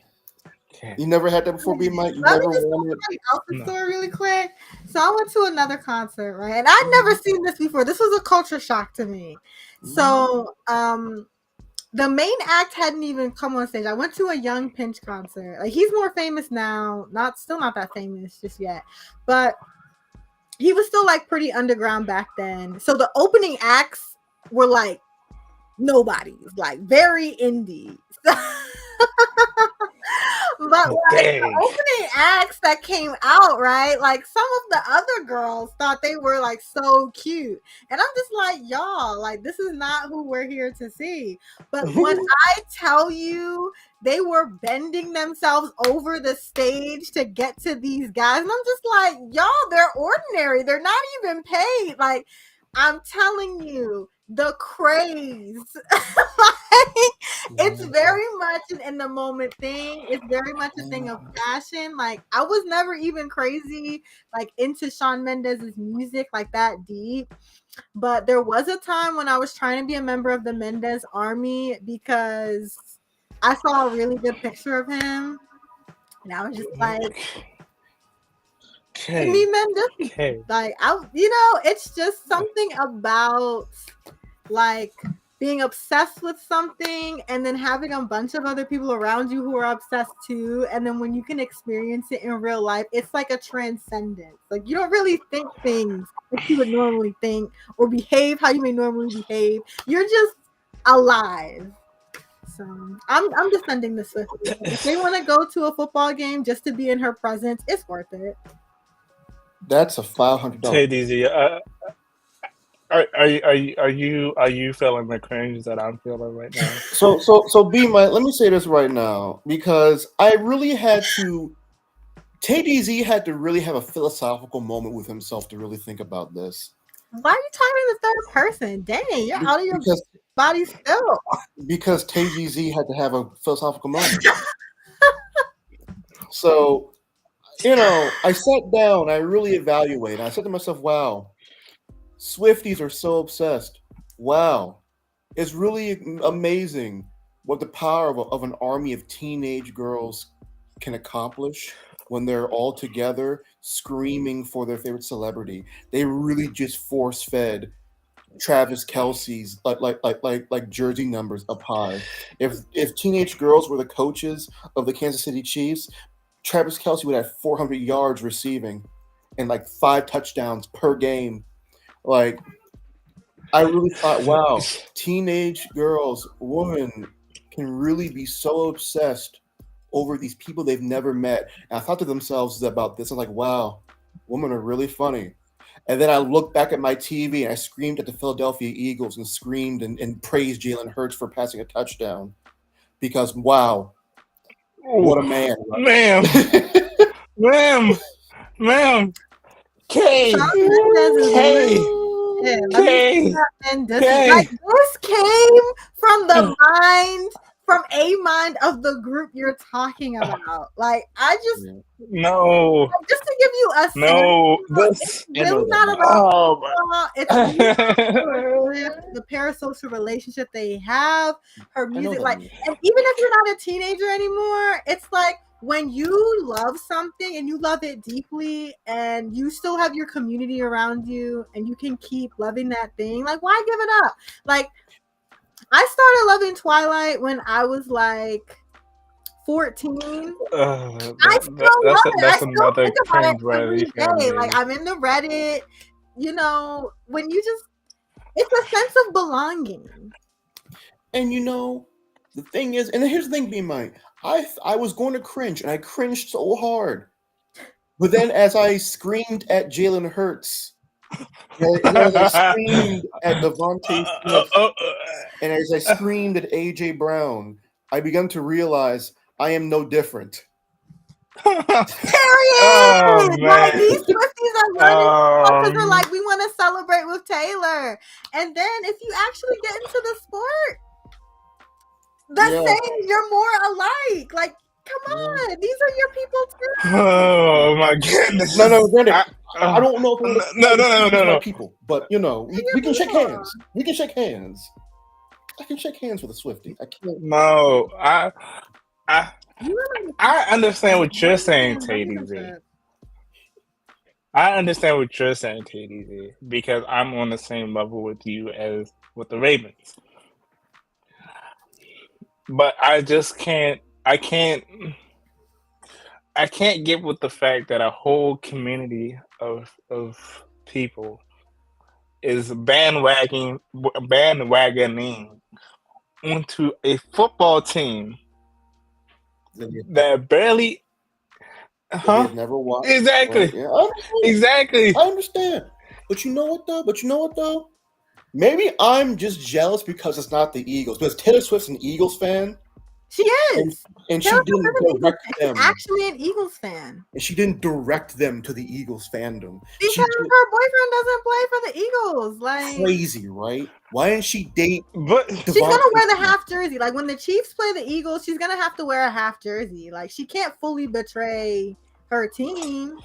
You never had that before, B Mike? You Let never me just wanted tell the story really quick. So I went to another concert, right? And I'd never seen this before. This was a culture shock to me. So the main act hadn't even come on stage. I went to a Young Pinch concert. Like he's more famous now. Still not that famous just yet. But he was still like pretty underground back then. So the opening acts were like nobodies, like very indie. But like the opening acts that came out, right? Like some of the other girls thought they were like so cute. And I'm just like, y'all, like this is not who we're here to see. But when I tell you they were bending themselves over the stage to get to these guys, and I'm just like, y'all, they're ordinary. They're not even paid. Like, I'm telling you, the craze. Like, it's very much an in the moment thing. It's very much a thing of fashion. Like I was never even crazy like into Shawn Mendes's music like that deep. But there was a time when I was trying to be a member of the Mendes army because I saw a really good picture of him. And I was just like, me Mendes. Like it's just something about like being obsessed with something and then having a bunch of other people around you who are obsessed too. And then when you can experience it in real life, it's like a transcendence. Like you don't really think things like you would normally think or behave how you may normally behave. You're just alive. So I'm defending the Swifties. If they want to go to a football game just to be in her presence, it's worth it. That's a $500. TayDZ, are you feeling the cringe that I'm feeling right now? So B Mike, let me say this right now because I really had to. TayDZ had to really have a philosophical moment with himself to really think about this. Why are you talking in the third person? Dang, you're out of your body still. Because TayDZ had to have a philosophical moment. So, I sat down, I really evaluated. I said to myself, wow, Swifties are so obsessed. Wow. It's really amazing what the power of an army of teenage girls can accomplish when they're all together screaming for their favorite celebrity. They really just force-fed Travis Kelce's like jersey numbers up high. If teenage girls were the coaches of the Kansas City Chiefs, Travis Kelce would have 400 yards receiving and like 5 touchdowns per game. Like, I really thought, wow, teenage girls, women can really be so obsessed over these people they've never met. And I thought to themselves about this. I'm like, wow, women are really funny. And then I looked back at my TV and I screamed at the Philadelphia Eagles and screamed and praised Jalen Hurts for passing a touchdown. Because, wow, what a man. Ma'am. Like this came from the mind of the group you're talking about. Like I just no. Just to to give you a No, sample. this. It's really not about Oh, football. It's really about Taylor Swift, the parasocial relationship they have, her I know music. that Like, movie. and even if you're not a teenager anymore, it's like when you love something and you love it deeply and you still have your community around you and you can keep loving that thing, like, why give it up? Like, I started loving Twilight when I was like 14. I still love it. I that's still another think about it cringe-worthy every fan day. Like, base. I'm in the Reddit, you know, when you just, it's a sense of belonging. And you know, the thing is, and here's the thing, be mine. I was going to cringe, and I cringed so hard. But then, as I screamed at Jalen Hurts, and as I screamed at Devontae Smith, and as I screamed at AJ Brown, I began to realize I am no different. Period. Oh Like, man. these Swifties are running because they're like, we want to celebrate with Taylor. And then if you actually get into the sport, that's saying you're more alike. Like, come on, these are your people too. Oh my goodness. No, Brandon. I don't know if no. my people, but you know, we can shake hands. We can shake hands. I can shake hands with a Swiftie. I can't. No, I understand what you're saying, TayDZ. I understand what you're saying, TayDZ, because I'm on the same level with you as with the Ravens. But I just can't. I can't get with the fact that a whole community of people is bandwagoning onto a football team that barely. They've never watched. Exactly. Right? Yeah, Exactly. I understand. But you know what though? Maybe I'm just jealous because it's not the Eagles. Because Taylor Swift's an Eagles fan. She is. And she didn't direct them. She's actually an Eagles fan. And she didn't direct them to the Eagles fandom. Because her boyfriend doesn't play for the Eagles. Like, crazy, right? Why didn't she date? But she's gonna wear the half jersey. Like, when the Chiefs play the Eagles, she's gonna have to wear a half jersey. Like, she can't fully betray her team.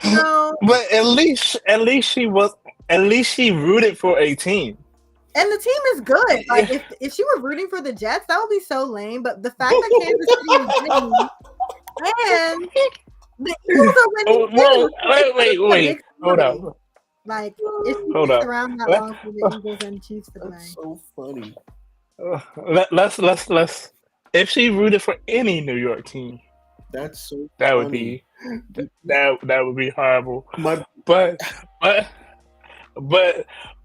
No. But at least she rooted for a team. And the team is good. Like, if she were rooting for the Jets, that would be so lame. But the fact that Kansas City is winning and the Eagles are winning. Wait. Hold up. Like, if she sticks around that long for the Eagles and Chiefs to play. That's so funny. Let's. If she rooted for any New York team, that's so. That funny. would be that would be horrible.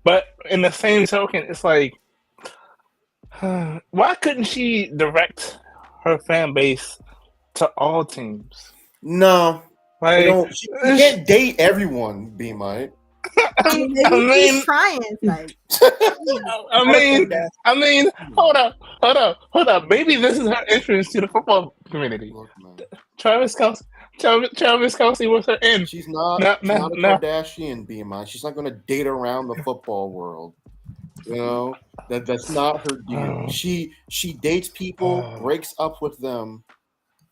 But in the same token, it's like, why couldn't she direct her fan base to all teams? No, like, she can't date everyone. Be my. I mean, she's trying. Like, I mean, hold up. Maybe this is her entrance to the football community. Look, Travis Kelce was her in. She's not a Kardashian, be mine. She's not going to date around the football world. You know, that's not her deal. She dates people, breaks up with them,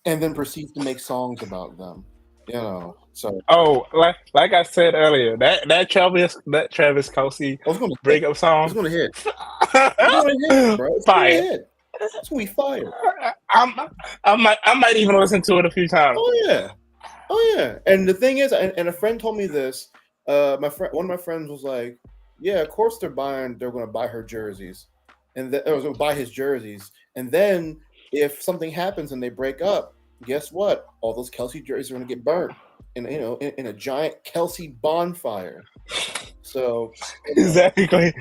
and then proceeds to make songs about them. You know, so like I said earlier, that Travis Kelce breakup song. It's gonna hit. It's gonna hit, bro. It's fire. Gonna hit. It's gonna be fire. I might even listen to it a few times. Oh yeah. And the thing is, and a friend told me this. One of my friends was like, "Yeah, of course they're going to buy her jerseys, and buy his jerseys, and then if something happens and they break up, guess what? All those Kelce jerseys are going to get burnt in a giant Kelce bonfire." So exactly.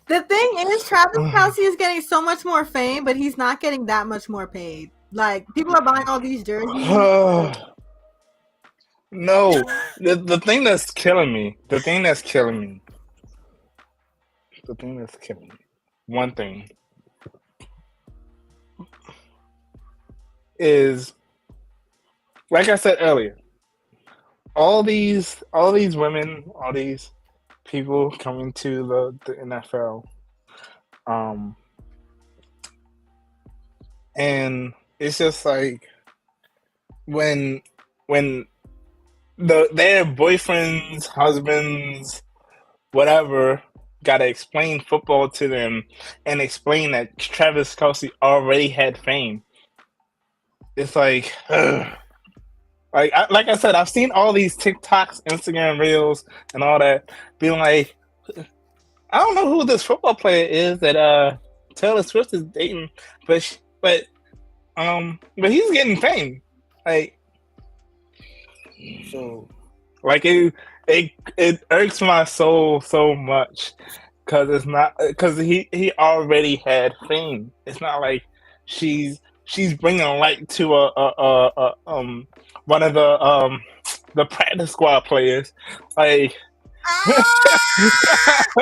The thing is, Travis Kelce is getting so much more fame, but he's not getting that much more paid. Like, people are buying all these jerseys. No, the thing that's killing me. One thing is, like I said earlier, all these women, all these people coming to the NFL, and it's just like when their boyfriends, husbands, whatever, gotta explain football to them and explain that Travis Kelce already had fame. It's like, like I said, I've seen all these TikToks, Instagram reels, and all that, being like, I don't know who this football player is that Taylor Swift is dating, but he's getting fame. Like, So like it irks my soul so much because it's not because he already had fame. It's not like she's bringing light to one of the practice squad players. Like, How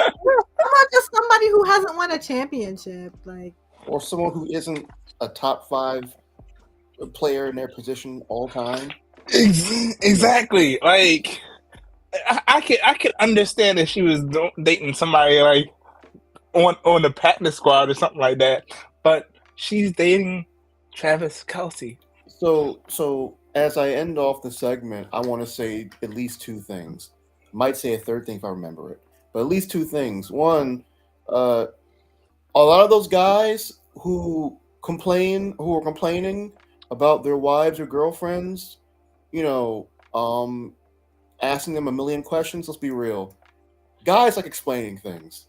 about just somebody who hasn't won a championship? Like, or someone who isn't a top 5 player in their position all time. exactly. Like, I could understand if she was dating somebody like on the practice squad or something like that, but she's dating Travis Kelce. So as I end off the segment, I want to say at least 2 things. Might say a third thing if I remember it, but at least 2 things. One, a lot of those guys who are complaining about their wives or girlfriends, asking them a million questions. Let's be real, guys like explaining things.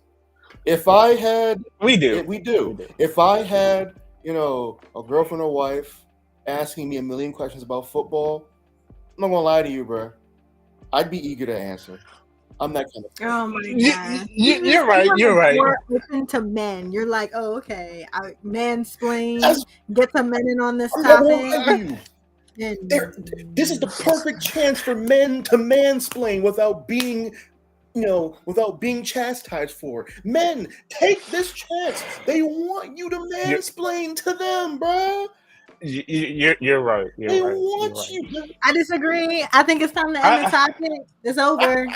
If I had, We do. we do. If I had, a girlfriend or wife asking me a million questions about football, I'm not gonna lie to you, bro. I'd be eager to answer. I'm that kind of person. oh my god, You're right. You're right. More open to men. You're like, oh, okay, I mansplain, That's- get some men in on this I'm not gonna topic. lie to you. This is the perfect chance for men to mansplain without being chastised for it. Men, take this chance. They want you to mansplain to them, bro. You're right. They want you. I disagree. I think it's time to end the topic. It's over.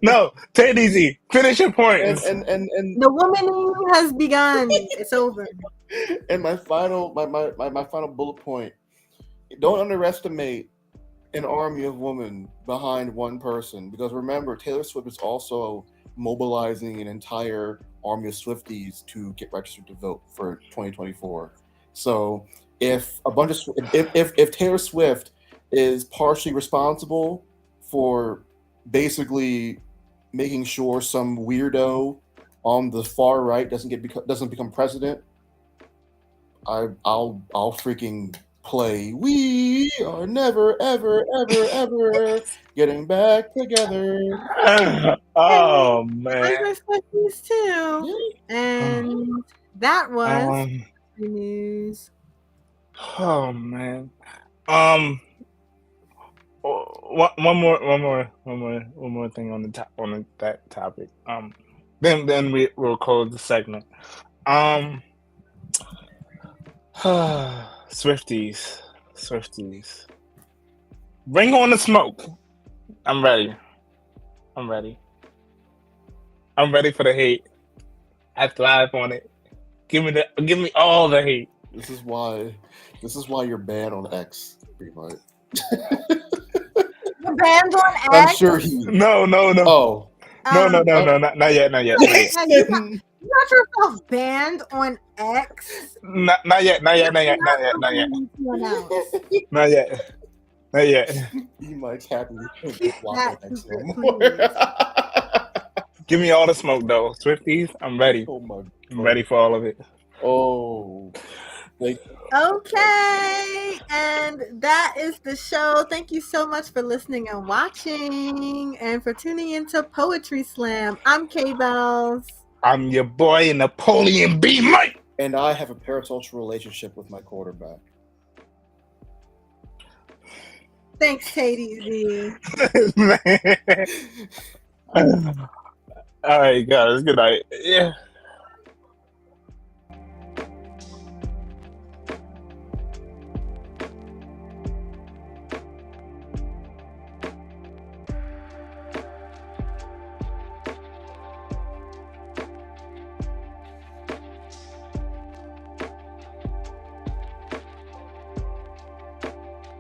No, TayDZ, finish your point. And The woman has begun. It's over. And my final bullet point: don't underestimate an army of women behind one person, because remember, Taylor Swift is also mobilizing an entire army of Swifties to get registered to vote for 2024. So if if Taylor Swift is partially responsible for basically making sure some weirdo on the far right doesn't become president, I'll freaking play "We Are Never Ever Ever Ever Getting Back Together." Oh man, Swifties too, and that was the news. Oh man. One more thing on that topic. Then we'll close the segment. Swifties. Bring on the smoke. I'm ready for the hate. I thrive on it. Give me all the hate. This is why you're banned on X, pretty much. You're banned on X? I'm sure he. No. Oh. No, not yet. You got yourself banned on X? Not yet. Not yet. You might happily block X no more. Give me all the smoke, though. Swifties, I'm ready. Oh my God. I'm ready for all of it. Oh. Okay, and that is the show. Thank you so much for listening and watching, and for tuning into Poetry Slam. I'm Bellz. I'm your boy, Napoleon B. Mike. And I have a parasocial relationship with my quarterback. Thanks, TayDZ. All right, guys. Good night. Yeah.